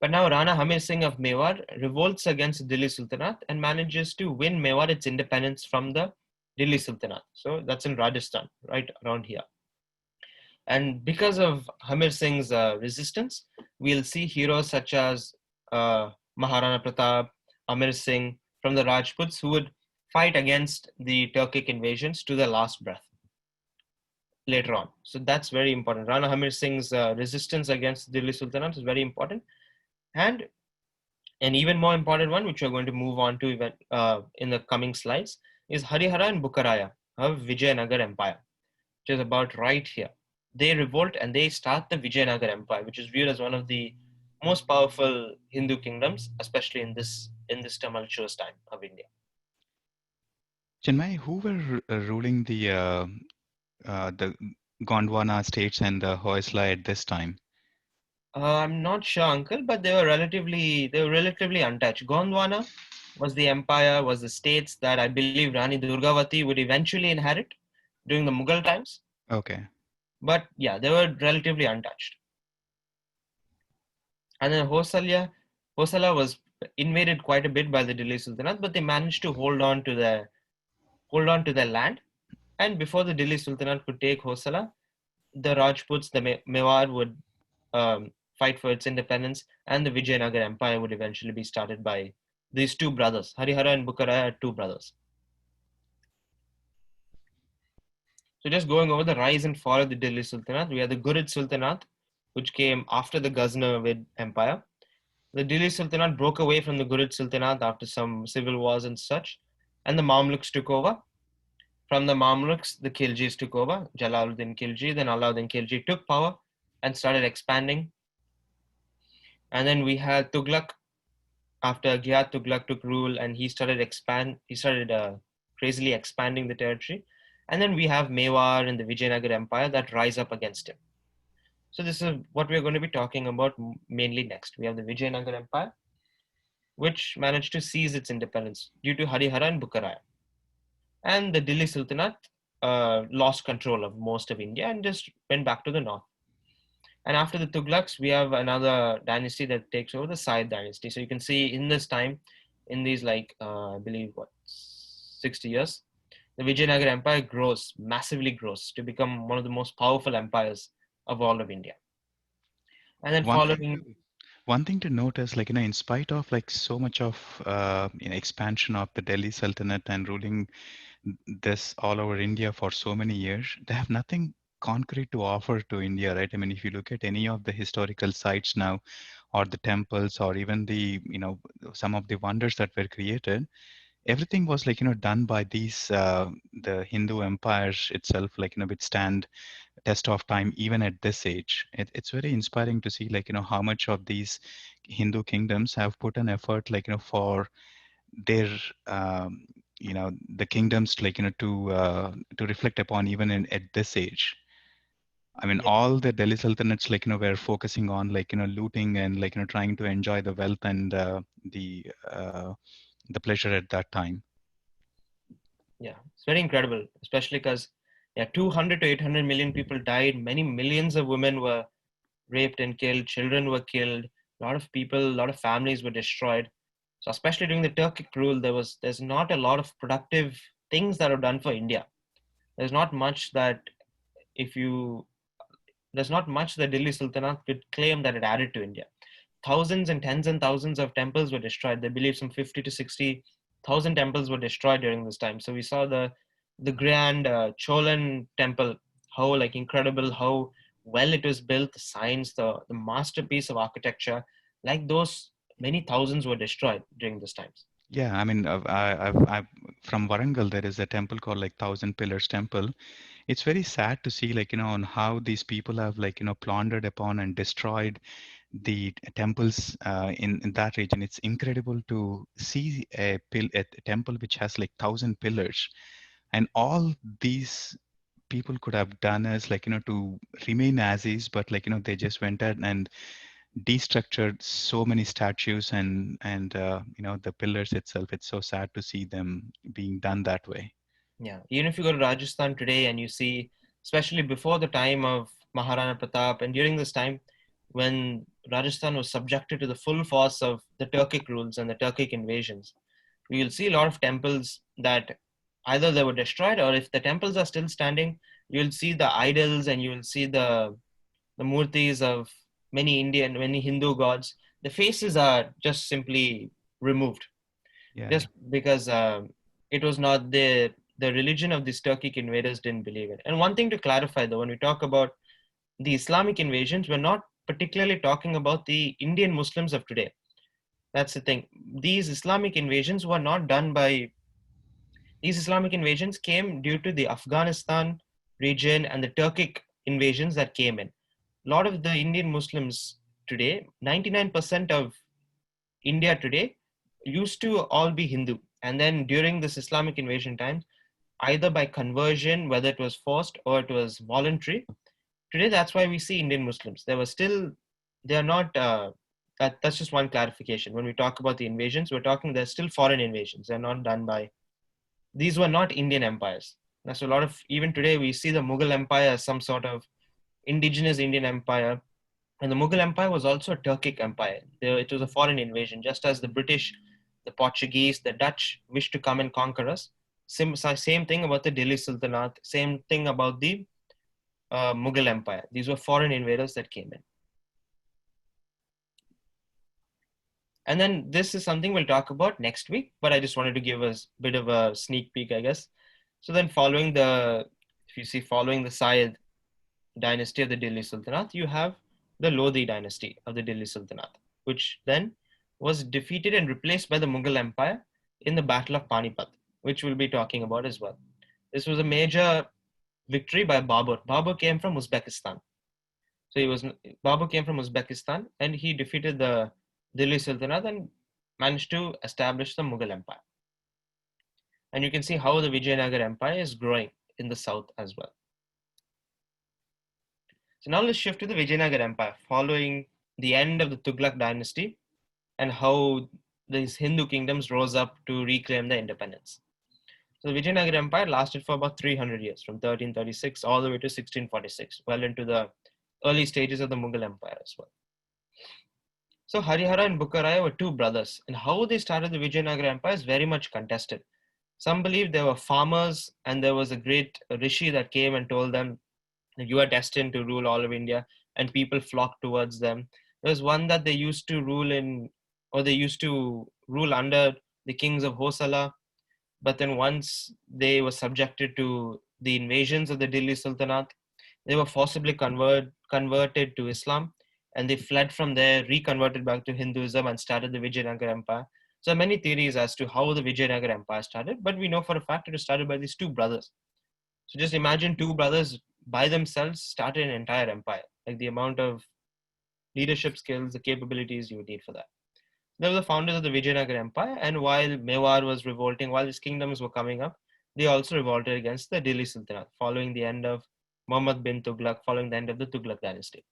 But now Rana Hamir Singh of Mewar revolts against the Delhi Sultanate and manages to win Mewar its independence from the Delhi Sultanate. So that's in Rajasthan, right around here. And because of Hamir Singh's resistance, we'll see heroes such as Maharana Pratap, Amir Singh from the Rajputs who would fight against the Turkic invasions to the last breath later on. So that's very important. Rana Hamir Singh's resistance against Delhi Sultanate is very important. And an even more important one, which we're going to move on to in the coming slides, is Harihara and Bukkaraya of Vijayanagar Empire, which is about right here. They revolt and they start the Vijayanagar Empire, which is viewed as one of the most powerful Hindu kingdoms, especially in this tumultuous time of India. Chinmay, who were ruling the Gondwana states and the Hoysala at this time? I'm not sure, uncle, but they were relatively untouched. Gondwana was the empire, was the states that I believe Rani Durgavati would eventually inherit during the Mughal times. Okay. But yeah, they were relatively untouched. And then Hosala was invaded quite a bit by the Delhi Sultanate, but they managed to hold on to their land. And before the Delhi Sultanate could take Hosala, the Rajputs, the Mewar would fight for its independence, and the Vijayanagar Empire would eventually be started by these two brothers. Harihara and Bukkaraya are two brothers. So just going over the rise and fall of the Delhi Sultanate, we have the Ghurid Sultanate, which came after the Ghaznavid Empire. The Delhi Sultanate broke away from the Ghurid Sultanate after some civil wars and such, and the Mamluks took over. From the Mamluks, the Khiljis took over. Jalaluddin Khilji, then Alauddin Khilji took power and started expanding. And then we had Tughlaq. After Ghiat Tughlaq took rule, and he started crazily expanding the territory. And then we have Mewar and the Vijayanagar Empire that rise up against him. So this is what we're going to be talking about mainly next. We have the Vijayanagar Empire, which managed to seize its independence due to Harihara and Bukkaraya. And the Delhi Sultanate lost control of most of India and just went back to the north. And after the Tughlaqs, we have another dynasty that takes over, the Sayyid dynasty. So you can see in this time, in these I believe 60 years, the Vijayanagar Empire massively grows to become one of the most powerful empires of all of India. And then One thing following, to one thing to note is like, in spite of like so much of expansion of the Delhi Sultanate and ruling this all over India for so many years, they have nothing concrete to offer to India, right? I mean, if you look at any of the historical sites now, or the temples, or even the, some of the wonders that were created, everything was like, done by these, the Hindu empires itself, like, withstand test of time even at this age. It's very inspiring to see, like, how much of these Hindu kingdoms have put an effort, like, for their um, the kingdoms, like, to reflect upon even at this age. I mean, yeah, all the Delhi sultanates, like, were focusing on, like, looting and, like, trying to enjoy the wealth and the pleasure at that time. yeah, it's very incredible, especially because 200 to 800 million people died. Many millions of women were raped and killed. Children were killed. A lot of people, a lot of families were destroyed. So especially during the Turkic rule, there's not a lot of productive things that are done for India. There's not much that if you there's not much that Delhi Sultanate could claim that it added to India. Thousands and tens and thousands of temples were destroyed. They believe some 50 to 60,000 temples were destroyed during this time. So we saw the grand Cholan temple, how like incredible, how well it was built, the science, the masterpiece of architecture. Like those, many thousands were destroyed during this times. Yeah, I mean, from Warangal, there is a temple called like Thousand Pillars Temple. It's very sad to see, like, on how these people have, like, plundered upon and destroyed the temples in that region. It's incredible to see a temple which has like 1,000 pillars, and all these people could have done is, like, to remain as is, but, like, they just went ahead and destructured so many statues and the pillars itself. It's so sad to see them being done that way. Yeah, even if you go to Rajasthan today and you see, especially before the time of Maharana Pratap and during this time when Rajasthan was subjected to the full force of the Turkic rules and the Turkic invasions, you'll see a lot of temples that either they were destroyed, or if the temples are still standing, you'll see the idols and you'll see the murtis of many Hindu gods. The faces are just simply removed Yeah. just because it was not the religion of these Turkic invaders didn't believe it. And one thing to clarify though, when we talk about the Islamic invasions, we're not particularly talking about the Indian Muslims of today. That's the thing. These Islamic invasions were not done by these Islamic invasions came due to the Afghanistan region and the Turkic invasions that came in. A lot of the Indian Muslims today, 99% of India today used to all be Hindu. And then during this Islamic invasion times, either by conversion, whether it was forced or it was voluntary, today that's why we see Indian Muslims. They were still, they are not, that's just one clarification. When we talk about the invasions, we're talking, they're still foreign invasions. They're not done by, these were not Indian empires. That's a lot of, even today we see the Mughal Empire as some sort of indigenous Indian empire. And the Mughal Empire was also a Turkic empire. It was a foreign invasion, just as the British, the Portuguese, the Dutch wished to come and conquer us. Same thing about the Delhi Sultanate, same thing about the Mughal Empire. These were foreign invaders that came in. And then this is something we'll talk about next week, but I just wanted to give us a bit of a sneak peek, I guess. So then if you see following the Sayyid dynasty of the Delhi Sultanate, you have the Lodi dynasty of the Delhi Sultanate, which then was defeated and replaced by the Mughal Empire in the Battle of Panipat, which we'll be talking about as well. This was a major victory by Babur. Babur came from Uzbekistan. So Babur came from Uzbekistan and he defeated the Delhi Sultanate and managed to establish the Mughal Empire. And you can see how the Vijayanagar Empire is growing in the south as well. So now let's shift to the Vijayanagar Empire following the end of the Tughlaq dynasty and how these Hindu kingdoms rose up to reclaim their independence. So the Vijayanagar Empire lasted for about 300 years, from 1336 all the way to 1646, well into the early stages of the Mughal Empire as well. So Harihara and Bukkaraya were two brothers, and how they started the Vijayanagar Empire is very much contested. Some believe they were farmers, and there was a great rishi that came and told them, "You are destined to rule all of India," and people flocked towards them. There was one that they used to rule in, or they used to rule under the kings of Hosala, but then once they were subjected to the invasions of the Delhi Sultanate, they were forcibly converted to Islam, and they fled from there, reconverted back to Hinduism, and started the Vijayanagar Empire. So there are many theories as to how the Vijayanagar Empire started, but we know for a fact it was started by these two brothers. So just imagine two brothers by themselves started an entire empire. Like the amount of leadership skills, the capabilities you would need for that. They were the founders of the Vijayanagar Empire, and while Mewar was revolting, while these kingdoms were coming up, they also revolted against the Delhi Sultanate following the end of Muhammad bin Tughlaq, following the end of the Tughlaq dynasty.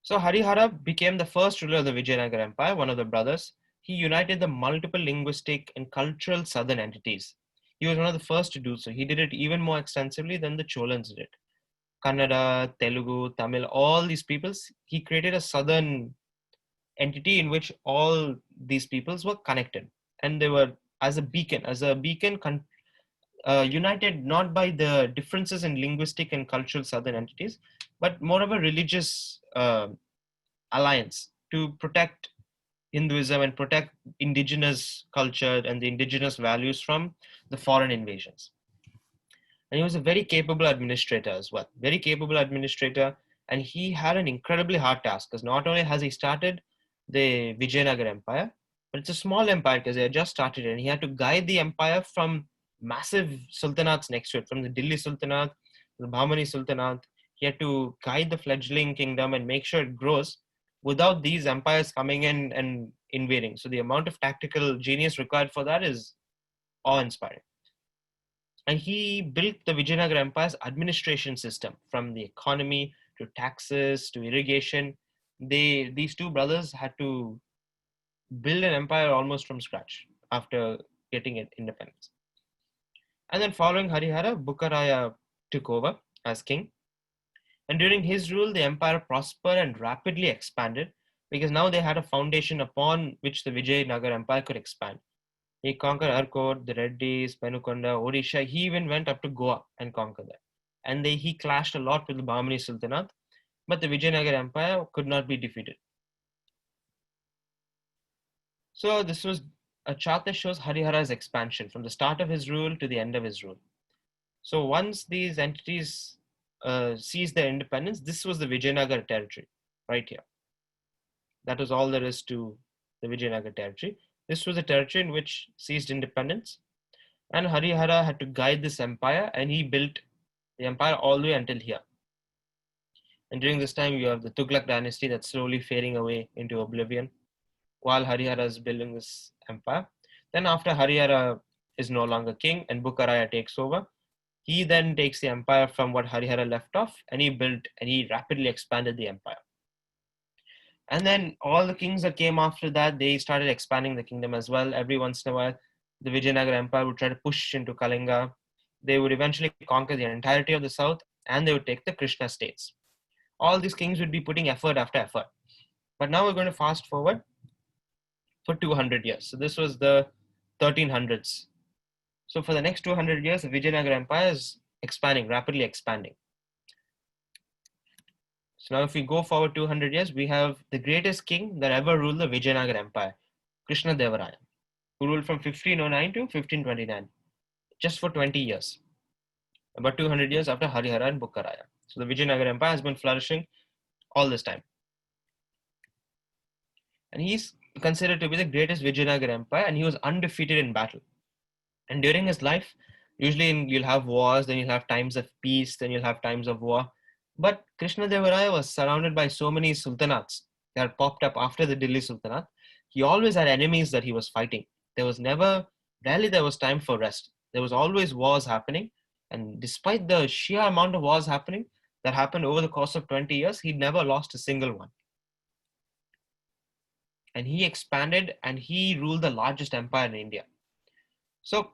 So Harihara became the first ruler of the Vijayanagar Empire, one of the brothers. He united the multiple linguistic and cultural southern entities. He was one of the first to do so. He did it even more extensively than the Cholans did. Kannada, Telugu, Tamil, all these peoples, he created a southern entity in which all these peoples were connected. And they were as a beacon united not by the differences in linguistic and cultural southern entities, but more of a religious alliance to protect Hinduism and protect indigenous culture and the indigenous values from the foreign invasions. And he was a very capable administrator as well, very capable administrator. And he had an incredibly hard task because not only has he started the Vijayanagar Empire, but it's a small empire because they had just started it. And he had to guide the empire from massive sultanates next to it, from the Delhi Sultanate, the Bahmani Sultanate. He had to guide the fledgling kingdom and make sure it grows without these empires coming in and invading. So the amount of tactical genius required for that is awe-inspiring. And he built the Vijayanagar Empire's administration system, from the economy to taxes to irrigation. These two brothers had to build an empire almost from scratch after getting it independence. And then following Harihara, Bukkaraya took over as king. And during his rule, the empire prospered and rapidly expanded because now they had a foundation upon which the Vijayanagar Empire could expand. He conquered Arcot, the Reddys, Penukonda, Odisha. He even went up to Goa and conquered that. And he clashed a lot with the Bahmani Sultanate, but the Vijayanagar Empire could not be defeated. So this was a chart that shows Harihara's expansion from the start of his rule to the end of his rule. So once these entities seized their independence, this was the Vijayanagar territory, right here. That was all there is to the Vijayanagar territory. This was a territory in which seized independence, and Harihara had to guide this empire, and he built the empire all the way until here. And during this time, you have the Tughlaq dynasty that's slowly fading away into oblivion while Harihara is building this empire. Then, after Harihara is no longer king and Bukkaraya takes over, he then takes the empire from what Harihara left off, and he rapidly expanded the empire. And then all the kings that came after that, they started expanding the kingdom as well. Every once in a while, the Vijayanagar Empire would try to push into Kalinga. They would eventually conquer the entirety of the south, and they would take the Krishna states. All these kings would be putting effort after effort. But now we're going to fast forward for 200 years. So this was the 1300s. So for the next 200 years, the Vijayanagar Empire is expanding, rapidly expanding. So now if we go forward 200 years, we have the greatest king that ever ruled the Vijayanagar Empire, Krishna Devaraya, who ruled from 1509 to 1529, just for 20 years, about 200 years after Harihara and Bukkaraya. So the Vijayanagar Empire has been flourishing all this time. And he's considered to be the greatest Vijayanagar Empire, and he was undefeated in battle. And during his life, usually you'll have wars, then you'll have times of peace, then you'll have times of war. But Krishnadevaraya was surrounded by so many sultanates that popped up after the Delhi Sultanate. He always had enemies that he was fighting. Rarely there was time for rest. There was always wars happening. And despite the sheer amount of wars happening that happened over the course of 20 years, he never lost a single one. And he expanded and he ruled the largest empire in India. So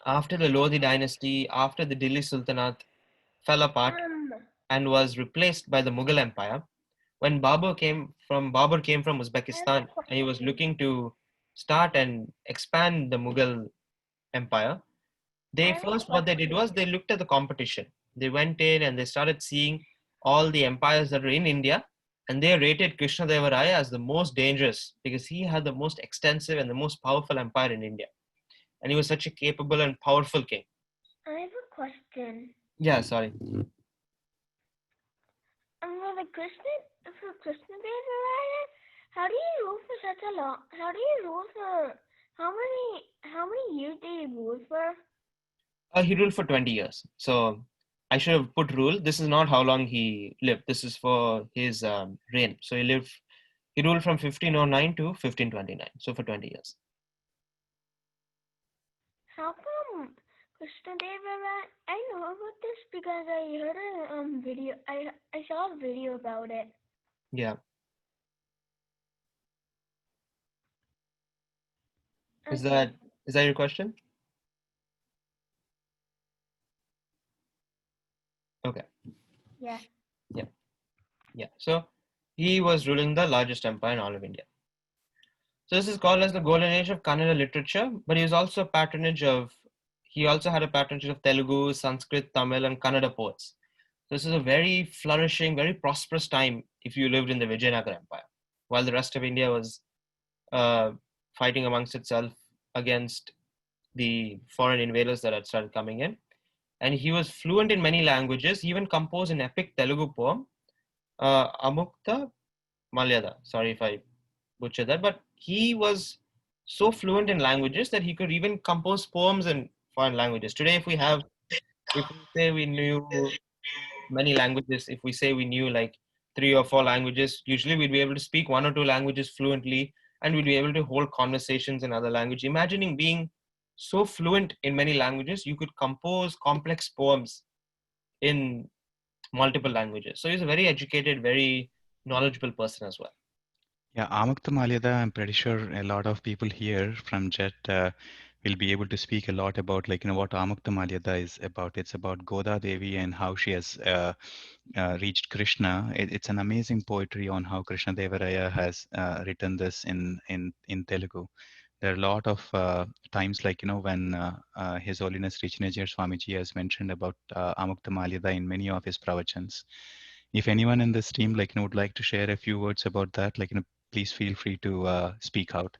after the Lodi dynasty, after the Delhi Sultanate fell apart and was replaced by the Mughal Empire, when Babur came from Uzbekistan and he was looking to start and expand the Mughal Empire, what they did was they looked at the competition. They went in and they started seeing all the empires that were in India, and they rated Krishnadevaraya as the most dangerous because he had the most extensive and the most powerful empire in India. And he was such a capable and powerful king. I have a question. Yeah, sorry. For Krishnadevaraya, how do you rule for such a long? How do you rule for how many years did he rule for? He ruled for 20 years. So I should have put rule. This is not how long he lived. This is for his reign. So he ruled from 1509 to 1529. So for 20 years. How come Krishnadevaraya? I know about this because I heard a video. I saw a video about it. Yeah. Is that your question? Okay. Yeah. Yeah. So he was ruling the largest empire in all of India. So this is called as the golden age of Kannada literature, but he also had a patronage of Telugu, Sanskrit, Tamil, and Kannada poets. So this is a very flourishing, very prosperous time if you lived in the Vijayanagar Empire, while the rest of India was fighting amongst itself against the foreign invaders that had started coming in. And he was fluent in many languages. He even composed an epic Telugu poem, Amukta Malyada. Sorry if I butchered that, but he was so fluent in languages that he could even compose poems in foreign languages. Today, if we say we knew many languages, if we say we knew like 3 or 4 languages, usually we'd be able to speak 1 or 2 languages fluently, and we'd be able to hold conversations in other language. Imagining being so fluent in many languages, you could compose complex poems in multiple languages. So he's a very educated, very knowledgeable person as well. Yeah, Amukta Malyada, I'm pretty sure a lot of people here from JET we'll be able to speak a lot about what Amukta Malyada is about. It's about Goda Devi and how she has reached Krishna. It's an amazing poetry on how Krishna Devaraya has written this in Telugu. There are a lot of times, when His Holiness Richinajar Swamiji has mentioned about Amukta Malyada in many of his pravachans. If anyone in this team would like to share a few words about that, please feel free to speak out.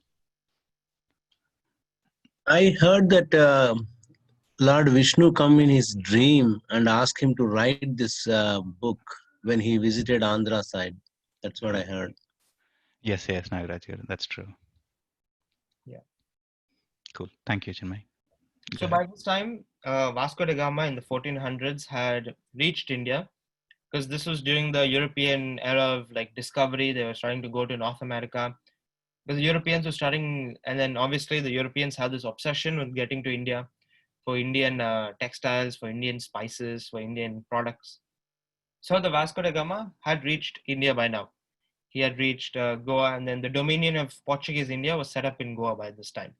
I heard that Lord Vishnu come in his dream and ask him to write this book when he visited Andhra side. That's what I heard. Yes, Nagaraj, that's true. Yeah. Cool. Thank you, Chinmay. Go So ahead. by this time, Vasco da Gama in the 1400s had reached India, because this was during the European era of like discovery. They were starting to go to North America because the Europeans were starting, and then obviously the Europeans had this obsession with getting to India for Indian textiles, for Indian spices, for Indian products. So the Vasco da Gama had reached India by now. He had reached Goa, and then the dominion of Portuguese India was set up in Goa by this time.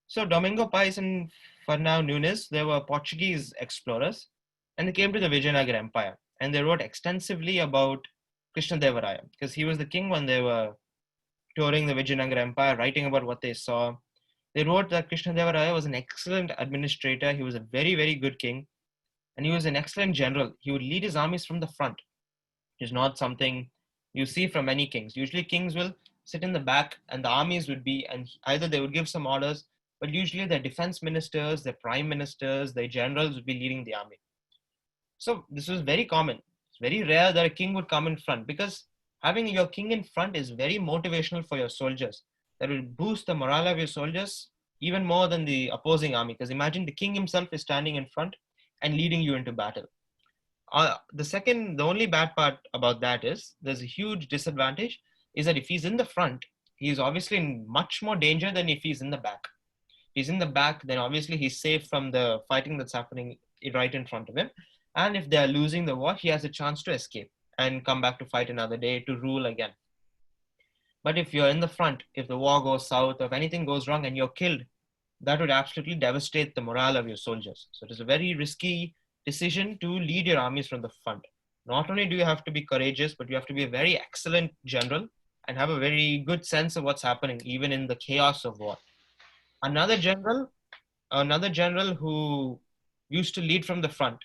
So Domingo Pais and Fernão Nunes, they were Portuguese explorers, and they came to the Vijayanagar Empire, and they wrote extensively about Krishnadevaraya, because he was the king when they were touring the Vijayanagar Empire, writing about what they saw. They wrote that Krishnadevaraya was an excellent administrator. He was a very, very good king, and he was an excellent general. He would lead his armies from the front, which is not something you see from many kings. Usually, kings will sit in the back, and the armies would be, and either they would give some orders, but usually their defense ministers, their prime ministers, their generals would be leading the army. So this was very common. It's very rare that a king would come in front, because having your king in front is very motivational for your soldiers. That will boost the morale of your soldiers even more than the opposing army. Because imagine the king himself is standing in front and leading you into battle. The only bad part about that is there's a huge disadvantage is that if he's in the front, he is obviously in much more danger than if he's in the back. If he's in the back, then obviously he's safe from the fighting that's happening right in front of him. And if they're losing the war, he has a chance to escape and come back to fight another day to rule again. But if you're in the front, if the war goes south, or if anything goes wrong and you're killed, that would absolutely devastate the morale of your soldiers. So it is a very risky decision to lead your armies from the front. Not only do you have to be courageous, but you have to be a very excellent general and have a very good sense of what's happening, even in the chaos of war. Another general, another general who used to lead from the front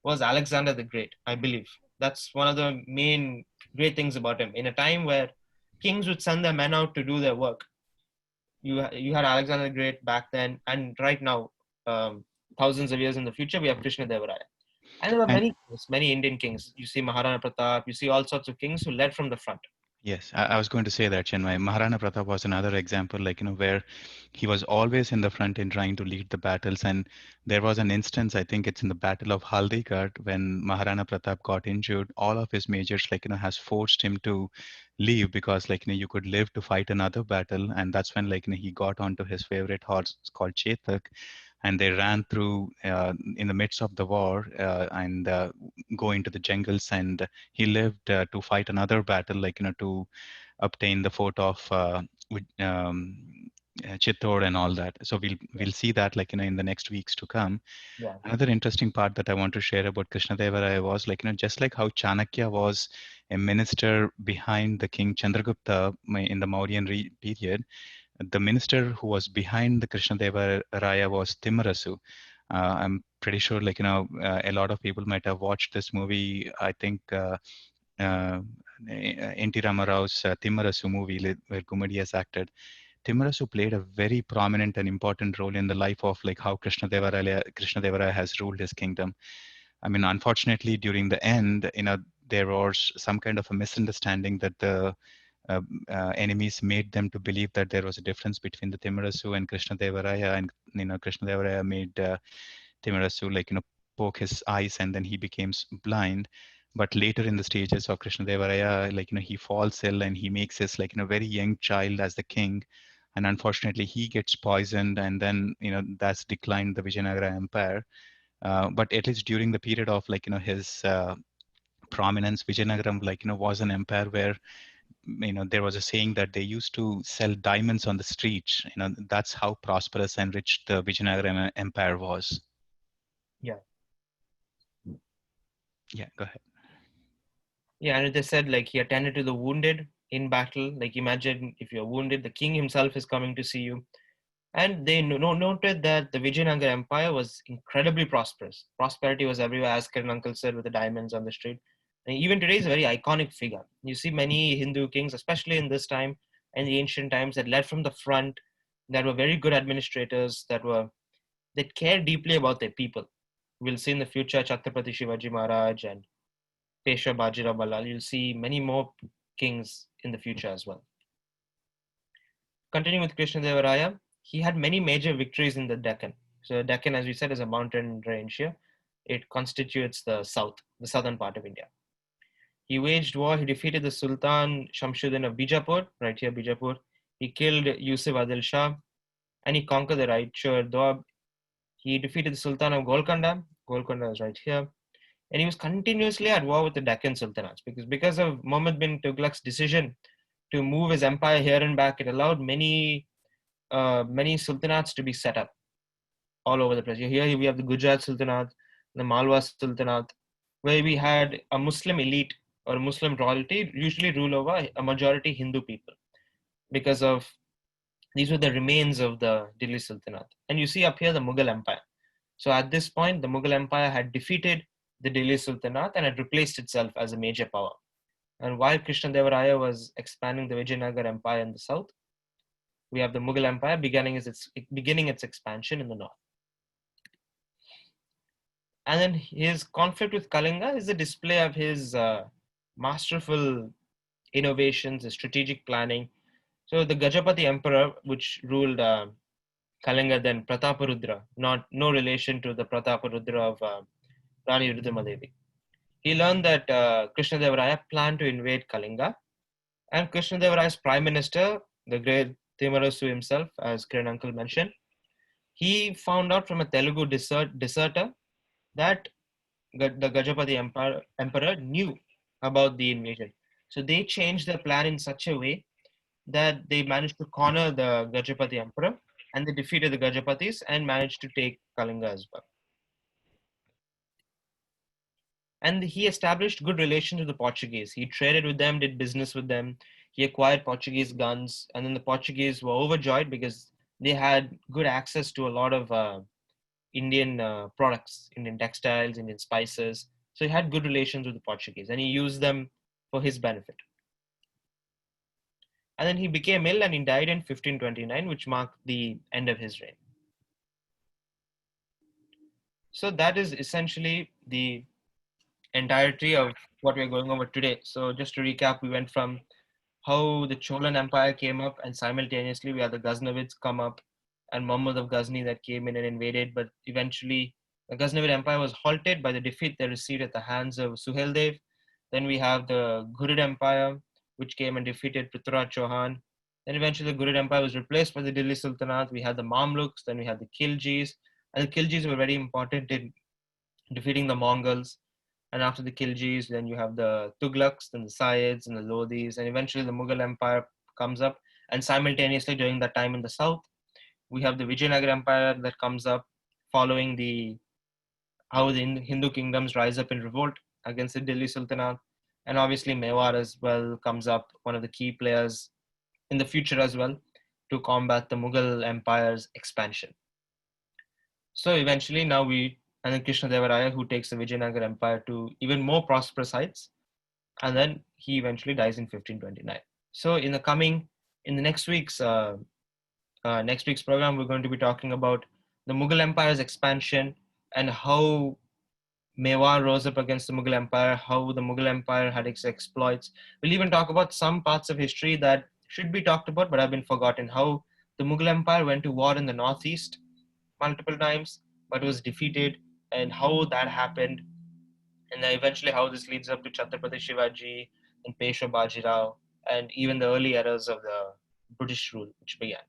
was Alexander the Great, I believe. That's one of the main great things about him. In a time where kings would send their men out to do their work, you had Alexander the Great back then, and right now, thousands of years in the future, we have Krishna Devaraya. And there were And many kings, many Indian kings. You see Maharana Pratap, you see all sorts of kings who led from the front. yes, I was going to say that, Chinmay. Maharana Pratap was another example, where he was always in the front in trying to lead the battles. And there was an instance, I think it's in the Battle of Haldighati, when Maharana Pratap got injured. All of his majors, has forced him to leave because, you could live to fight another battle. And that's when, he got onto his favorite horse called Chetak, and they ran through in the midst of the war and go into the jungles, and he lived to fight another battle, to obtain the fort of Chittor and all that. So we'll see that, in the next weeks to come. Yeah. Another interesting part that I want to share about Krishnadevaraya was, just like how Chanakya was a minister behind the king Chandragupta in the Mauryan period, the minister who was behind the Krishnadevaraya was Timarasu. I'm pretty sure, a lot of people might have watched this movie. I think uh, N.T. Ramarao's Timarasu movie, where Gumadi has acted. Timarasu played a very prominent and important role in the life of how Krishnadevaraya has ruled his kingdom. I mean, unfortunately, during the end, there was some kind of a misunderstanding that the uh, enemies made them to believe that there was a difference between the Timarasu and Krishnadevaraya, and Krishnadevaraya made Timarasu poke his eyes, and then he became blind. But later in the stages of Krishnadevaraya, he falls ill and he makes his very young child as the king, and unfortunately he gets poisoned, and then that's declined the Vijayanagara Empire. But at least during the period of his prominence, Vijayanagaram was an empire where there was a saying that they used to sell diamonds on the streets. That's how prosperous and rich the Vijayanagara Empire was. Yeah. Yeah, go ahead. Yeah, and they said like he attended to the wounded in battle. Like imagine if you're wounded, the king himself is coming to see you. And they noted that the Vijayanagara Empire was incredibly prosperous. Prosperity was everywhere, as Kiran uncle said, with the diamonds on the street. And even today is a very iconic figure. You see many Hindu kings, especially in this time and the ancient times, that led from the front, that were very good administrators, that care deeply about their people. We'll see in the future Chhatrapati Shivaji Maharaj and Peshwa Bajirao Ballal. You'll see many more kings in the future as well. Continuing with Krishnadevaraya, he had many major victories in the Deccan. So Deccan, as we said, is a mountain range here. It constitutes the southern part of India. He waged war. He defeated the Sultan Shamshuddin of Bijapur, right here, Bijapur. He killed Yusuf Adil Shah, and he conquered the Raichur Doab. He defeated the Sultan of Golconda. Golconda is right here. And he was continuously at war with the Deccan Sultanates because of Muhammad bin Tughlaq's decision to move his empire here and back. It allowed many sultanates to be set up all over the place. Here we have the Gujarat Sultanate, the Malwa Sultanate, where we had a Muslim elite or Muslim royalty usually rule over a majority Hindu people because of these were the remains of the Delhi Sultanate. And you see up here the Mughal Empire. So at this point, the Mughal Empire had defeated the Delhi Sultanate and had replaced itself as a major power. And while Krishnadevaraya was expanding the Vijayanagara Empire in the south, we have the Mughal Empire beginning its expansion in the north. And then his conflict with Kalinga is a display of his masterful innovations, his strategic planning. So the Gajapati Emperor, which ruled Kalinga, then Prataparudra, no relation to the Prataparudra of Rani Rudramadevi. He learned that Krishnadevaraya planned to invade Kalinga, and Krishnadevaraya's prime minister, the great Timarasu himself, as Kiran uncle mentioned, he found out from a Telugu deserter that the Gajapati emperor knew about the invasion. So they changed their plan in such a way that they managed to corner the Gajapati emperor, and they defeated the Gajapatis and managed to take Kalinga as well. And he established good relations with the Portuguese. He traded with them, did business with them. He acquired Portuguese guns, and then the Portuguese were overjoyed because they had good access to a lot of Indian products, Indian textiles, Indian spices. So he had good relations with the Portuguese, and he used them for his benefit. And then he became ill, and he died in 1529, which marked the end of his reign. So that is essentially the entirety of what we're going over today. So just to recap, we went from how the Cholan Empire came up, and simultaneously we had the Ghaznavids come up, and Muhammad of Ghazni that came in and invaded. But eventually, the Ghaznavid Empire was halted by the defeat they received at the hands of Suheldev. Then we have the Ghurid Empire, which came and defeated Prithviraj Chauhan. Then eventually, the Ghurid Empire was replaced by the Delhi Sultanate. We had the Mamluks, then we had the Khiljis, and the Khiljis were very important in defeating the Mongols. And after the Khiljis, then you have the Tughlaqs, then the Sayyids and the Lodhis, and eventually the Mughal Empire comes up. And simultaneously, during that time in the south, we have the Vijayanagara Empire that comes up, following how the Hindu kingdoms rise up in revolt against the Delhi Sultanate. And obviously Mewar as well comes up, one of the key players in the future as well, to combat the Mughal Empire's expansion. So eventually and then Krishnadevaraya, who takes the Vijayanagara Empire to even more prosperous heights, and then he eventually dies in 1529. So in the next week's program, we're going to be talking about the Mughal Empire's expansion and how Mewar rose up against the Mughal Empire, how the Mughal Empire had its exploits. We'll even talk about some parts of history that should be talked about but have been forgotten, how the Mughal Empire went to war in the northeast multiple times but was defeated, and how that happened, and then eventually how this leads up to Chhatrapati Shivaji and Peshwa Bajirao, and even the early eras of the British rule which began.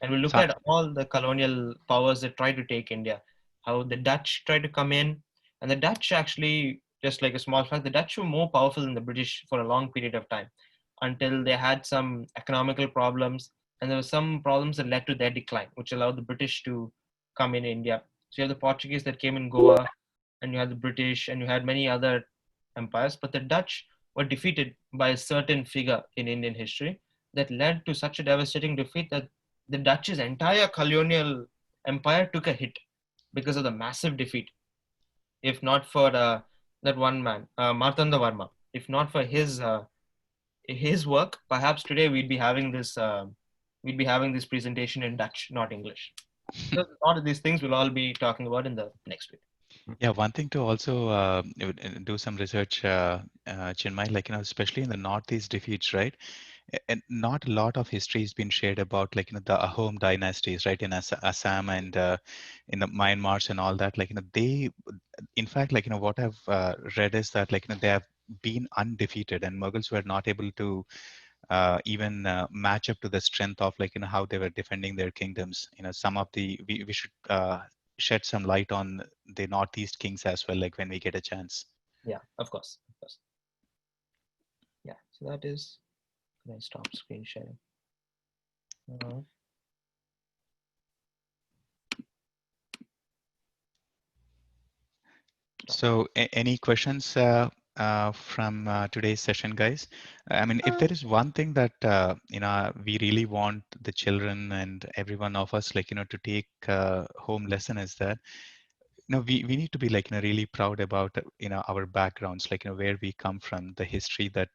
And we'll look So, at all the colonial powers that tried to take India, how the Dutch tried to come in, and the Dutch actually, just like a small fact, the Dutch were more powerful than the British for a long period of time. until they had some economical problems, and there were some problems that led to their decline, which allowed the British to come in India. So you have the Portuguese that came in Goa, and you had the British, and you had many other empires. But the Dutch were defeated by a certain figure in Indian history that led to such a devastating defeat that the Dutch's entire colonial empire took a hit because of the massive defeat. If not for that one man, Martanda Varma, if not for his work, perhaps today we'd be having this presentation in Dutch, not English. So a lot of these things we'll all be talking about in the next week. Yeah, one thing to also do some research, Chinmay, like, especially in the Northeast defeats, right? And not a lot of history has been shared about, like, the Ahom dynasties, right, in Assam and in the Myanmars and all that. Like, they, in fact, like, what I've read is that, like, they have been undefeated, and Mughals were not able to even match up to the strength of, like, how they were defending their kingdoms. Some of the we should shed some light on the Northeast kings as well, like when we get a chance. Yeah, of course, of course. Yeah, so that is. Can I stop screen sharing? Uh, So any questions from today's session, guys? I mean, if there is one thing that we really want the children and every one of us, like, to take home lesson is that we need to be, like, really proud about our backgrounds, like, where we come from, the history that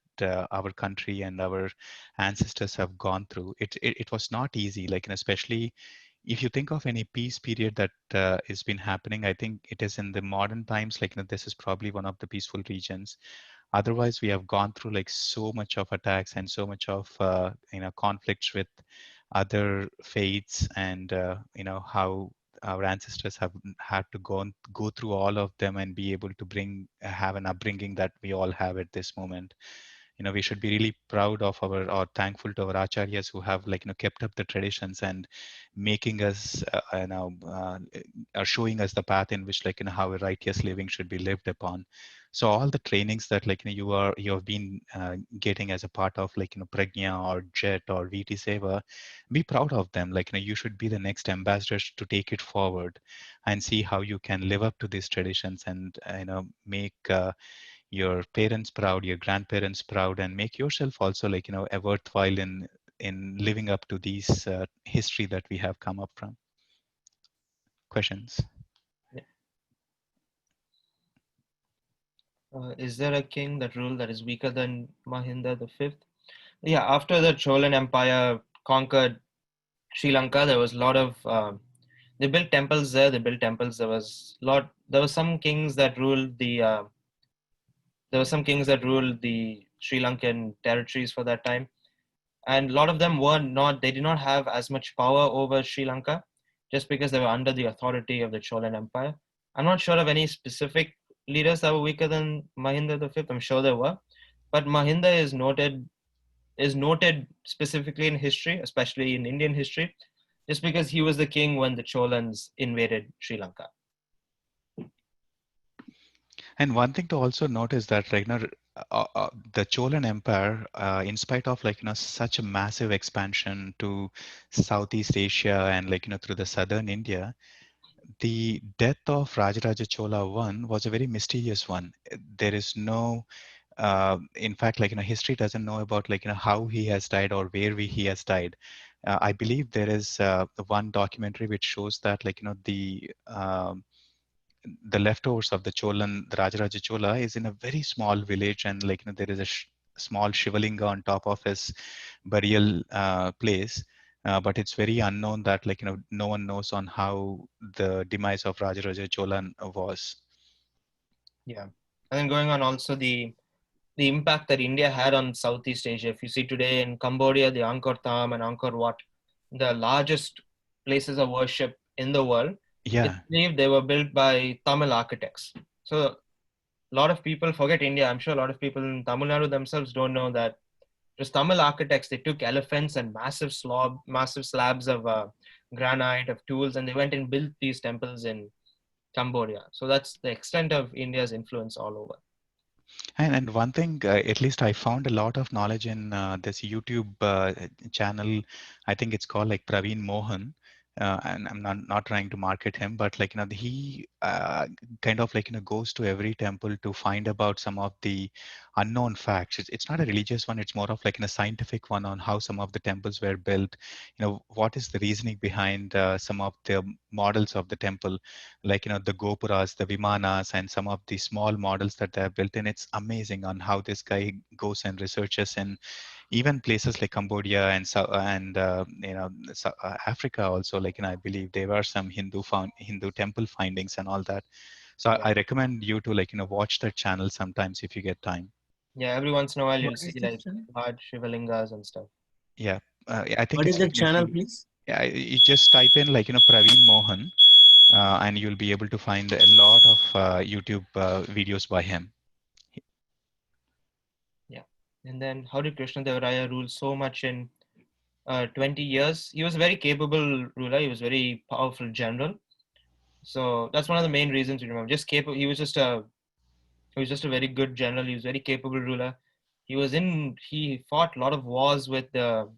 our country and our ancestors have gone through. It was not easy, like, especially if you think of any peace period that has been happening. I think it is in the modern times, like, this is probably one of the peaceful regions. Otherwise, we have gone through, like, so much of attacks and so much of conflicts with other faiths, and how our ancestors have had to go through all of them and be able to have an upbringing that we all have at this moment. We should be really proud of our, or thankful to our acharyas who have, like, kept up the traditions and making us are showing us the path in which, like, how a righteous living should be lived upon. So all the trainings that, like, you have been getting as a part of, like, Pragya or Jet or VT Seva, be proud of them. Like, you should be the next ambassadors to take it forward and see how you can live up to these traditions, and make your parents proud, your grandparents proud, and make yourself also, like, a worthwhile in living up to these history that we have come up from. Questions? yeah. Is there a king that ruled that is weaker than Mahinda the Fifth? Yeah, after the Cholan Empire conquered Sri Lanka, there was a lot of they built temples there. They built temples. There were some kings that ruled the Sri Lankan territories for that time, and a lot of them they did not have as much power over Sri Lanka, just because they were under the authority of the Cholan Empire. I'm not sure of any specific leaders that were weaker than Mahinda the Fifth. I'm sure there were, but Mahinda is noted specifically in history, especially in Indian history, just because he was the king when the Cholans invaded Sri Lanka. And one thing to also note is that, right now, the Cholan Empire, in spite of, like, such a massive expansion to Southeast Asia and, like, through the southern India, the death of Rajaraja Chola I was a very mysterious one. There is no, in fact, like, history doesn't know about, like, how he has died or where he has died. I believe there is one documentary which shows that, like, the leftovers of the Cholan, the Rajaraja Chola, is in a very small village, and, like, there is a small Shivalinga on top of his burial place. But it's very unknown that, like, no one knows on how the demise of Rajaraja Chola was. Yeah, and then going on also the impact that India had on Southeast Asia. If you see today in Cambodia, the Angkor Thom and Angkor Wat, the largest places of worship in the world, it's Yeah, believed they were built by Tamil architects. So a lot of people forget India. I'm sure a lot of people in Tamil Nadu themselves don't know that just Tamil architects, they took elephants and massive slabs of granite, of tools, and they went and built these temples in Cambodia. So that's the extent of India's influence all over. And one thing, at least I found a lot of knowledge in this YouTube channel. I think it's called like Praveen Mohan. And I'm not trying to market him, but like he kind of like goes to every temple to find about some of the unknown facts. It's not a religious one; it's more of like a scientific one on how some of the temples were built. What is the reasoning behind some of the models of the temple, like the gopuras, the vimanas, and some of the small models that they have built in. It's amazing on how this guy goes and researches in even places like Cambodia and Africa also. Like I believe there were some Hindu temple findings and all that. So Yeah. I recommend you to like watch that channel sometimes if you get time. Yeah, every once in a while What you'll is see this like channel? large Shivalingas and stuff. Yeah, I think What is it's the like channel, he. please? Yeah, you just type in like Praveen Mohan, and you'll be able to find a lot of YouTube videos by him. Yeah. And then how did Krishna Deva Raya rule so much in 20 years? He was a very capable ruler. He was very powerful general. So that's one of the main reasons you remember. Just capable. He was just a very good general. He was a very capable ruler. He fought a lot of wars with the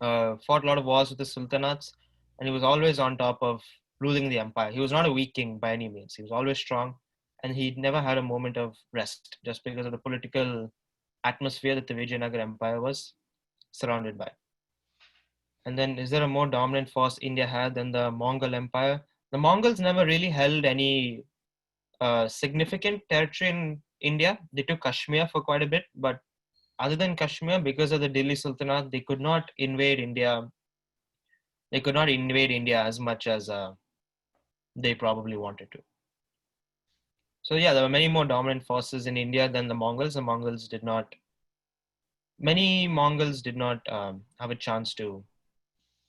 sultanates, and he was always on top of ruling the empire. He was not a weak king by any means. He was always strong, and he never had a moment of rest just because of the political atmosphere that the Vijayanagar Empire was surrounded by. And then, is there a more dominant force India had than the Mongol Empire? The Mongols never really held any significant territory in India. They took Kashmir for quite a bit, but other than Kashmir, because of the Delhi Sultanate, they could not invade India. They could not invade India as much as they probably wanted to. So yeah, there were many more dominant forces in India than the Mongols. The Mongols did not. Many Mongols did not have a chance to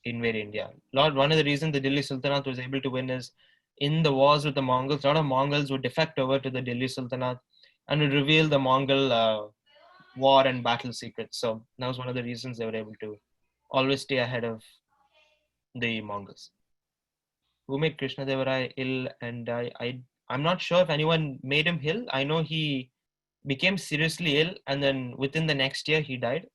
invade India. One of the reasons the Delhi Sultanate was able to win is in the wars with the Mongols. A lot of Mongols would defect over to the Delhi Sultanate and would reveal the Mongol war and battle secrets. So that was one of the reasons they were able to always stay ahead of the Mongols. Who made Krishna Deva Raya ill and die? I'm not sure if anyone made him ill. I know he became seriously ill, and then within the next year he died.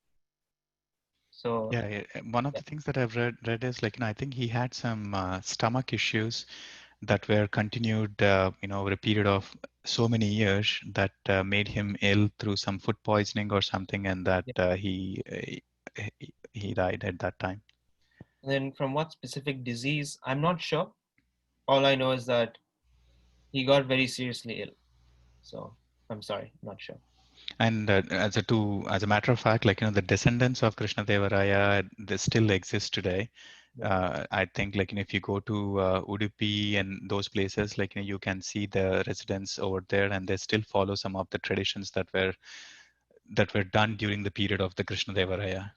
So Yeah, one of yeah, the things that I've read is like, I think he had some stomach issues that were continued, over a period of so many years that made him ill through some food poisoning or something, and that yeah. he died at that time. And then from what specific disease? I'm not sure. All I know is that he got very seriously ill. So I'm sorry, not sure. And as a matter of fact, like the descendants of Krishna Deva Raya, they still exist today. Yeah, I think like if you go to Udupi and those places, like you can see the residents over there, and they still follow some of the traditions that were done during the period of the Krishna Deva Raya.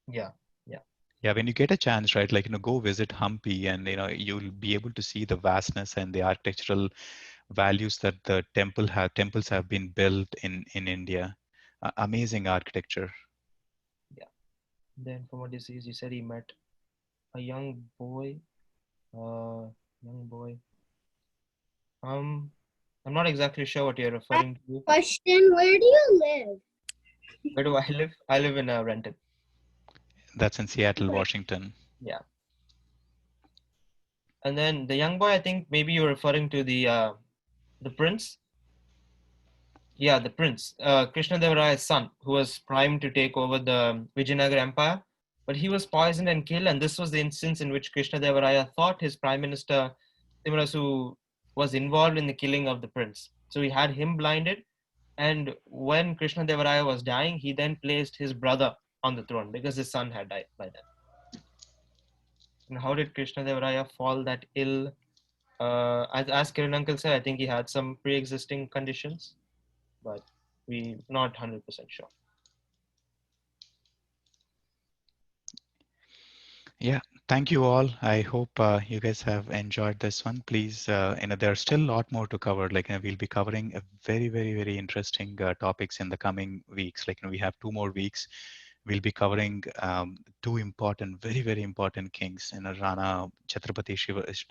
yeah, yeah, Yeah, when you get a chance, right, like go visit Hampi, and you'll be able to see the vastness and the architectural values that the temples have been built in India. Amazing architecture. yeah. Then from what disease you said he met a young boy. Uh, young boy. Um, I'm not exactly sure what you're referring to. Question, where do you live? Where do I live? I live in Renton. That's in Seattle, Washington. Yeah. And then the young boy, I think maybe you're referring to the prince. Yeah, the prince, Krishna Krishnadevaray's son, who was primed to take over the Vijayanagar Empire, but he was poisoned and killed. And this was the instance in which Krishna Krishnadevaraya thought his prime minister Timurasu was involved in the killing of the prince. So he had him blinded. And when Krishna Krishnadevaraya was dying, he then placed his brother on the throne because his son had died by then. And how did Krishna Krishnadevaraya fall that ill? As Kiran Uncle said, I think he had some pre-existing conditions, but we not 100% sure. Yeah, thank you all. I hope you guys have enjoyed this one. Please, there are still a lot more to cover. Like, we'll be covering a very, very, very interesting topics in the coming weeks. Like, we have 2 more weeks. We'll be covering two important, very, very important kings, Rana Chhatrapati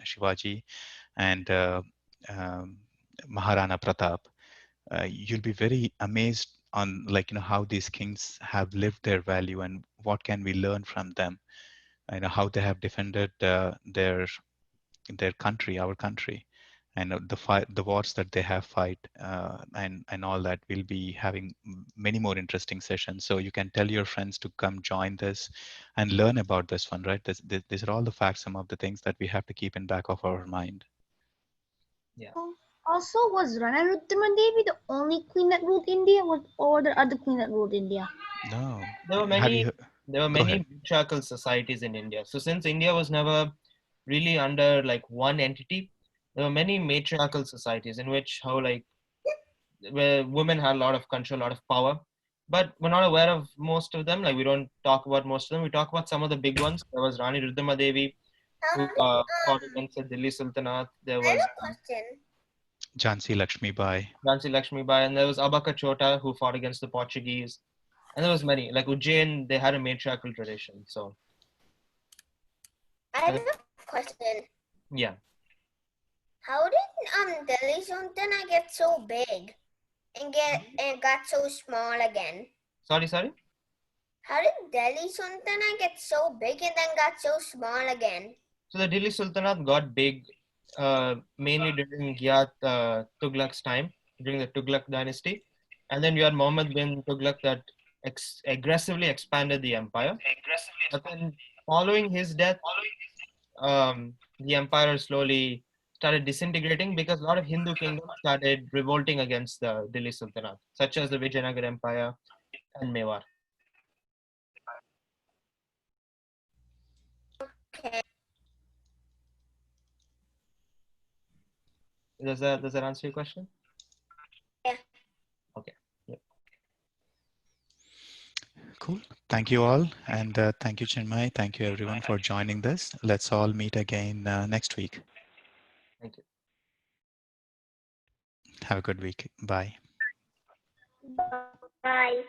Shivaji and um, Maharana Pratap. you'll be very amazed on how these kings have lived their value and what can we learn from them, and how they have defended their country, our country, and the wars that they have fight, and all that. We'll be having many more interesting sessions, so you can tell your friends to come join this and learn about this one, right? These are all the facts, some of the things that we have to keep in back of our mind. Yeah. Also, was Rana Rudrama Devi the only queen that ruled India, or were there other queen that ruled India? No, There were have many you there were go many ahead. matriarchal societies in India. So since India was never really under like one entity, there were many matriarchal societies in which how like where women had a lot of control, a lot of power. But we're not aware of most of them. Like we don't talk about most of them. We talk about some of the big ones. There was Rani Rudrama Devi, who fought against the Delhi Sultanate. There I have was a question. Jhansi Lakshmi Bai. Jhansi Lakshmi Bai, and there was Abaka Chota, who fought against the Portuguese. And there was many. Like Ujjain, they had a matriarchal tradition. So I have a question. yeah. How did Delhi Sultanate get so big and got so small again? Sorry. How did Delhi Sultanate get so big and then got so small again? So the Delhi Sultanate got big mainly during Tughlaq's time, during the Tughlaq dynasty. And then you had Muhammad bin Tughlaq that aggressively expanded the empire. But then following his death, the empire slowly started disintegrating because a lot of Hindu kingdoms started revolting against the Delhi Sultanate, such as the Vijayanagar Empire and Mewar. Okay. Does that answer your question? Yeah. Okay. Yeah. Cool. Thank you all, and thank you, Chinmay. Thank you everyone for joining this. Let's all meet again next week. Thank you. Have a good week. Bye. Bye.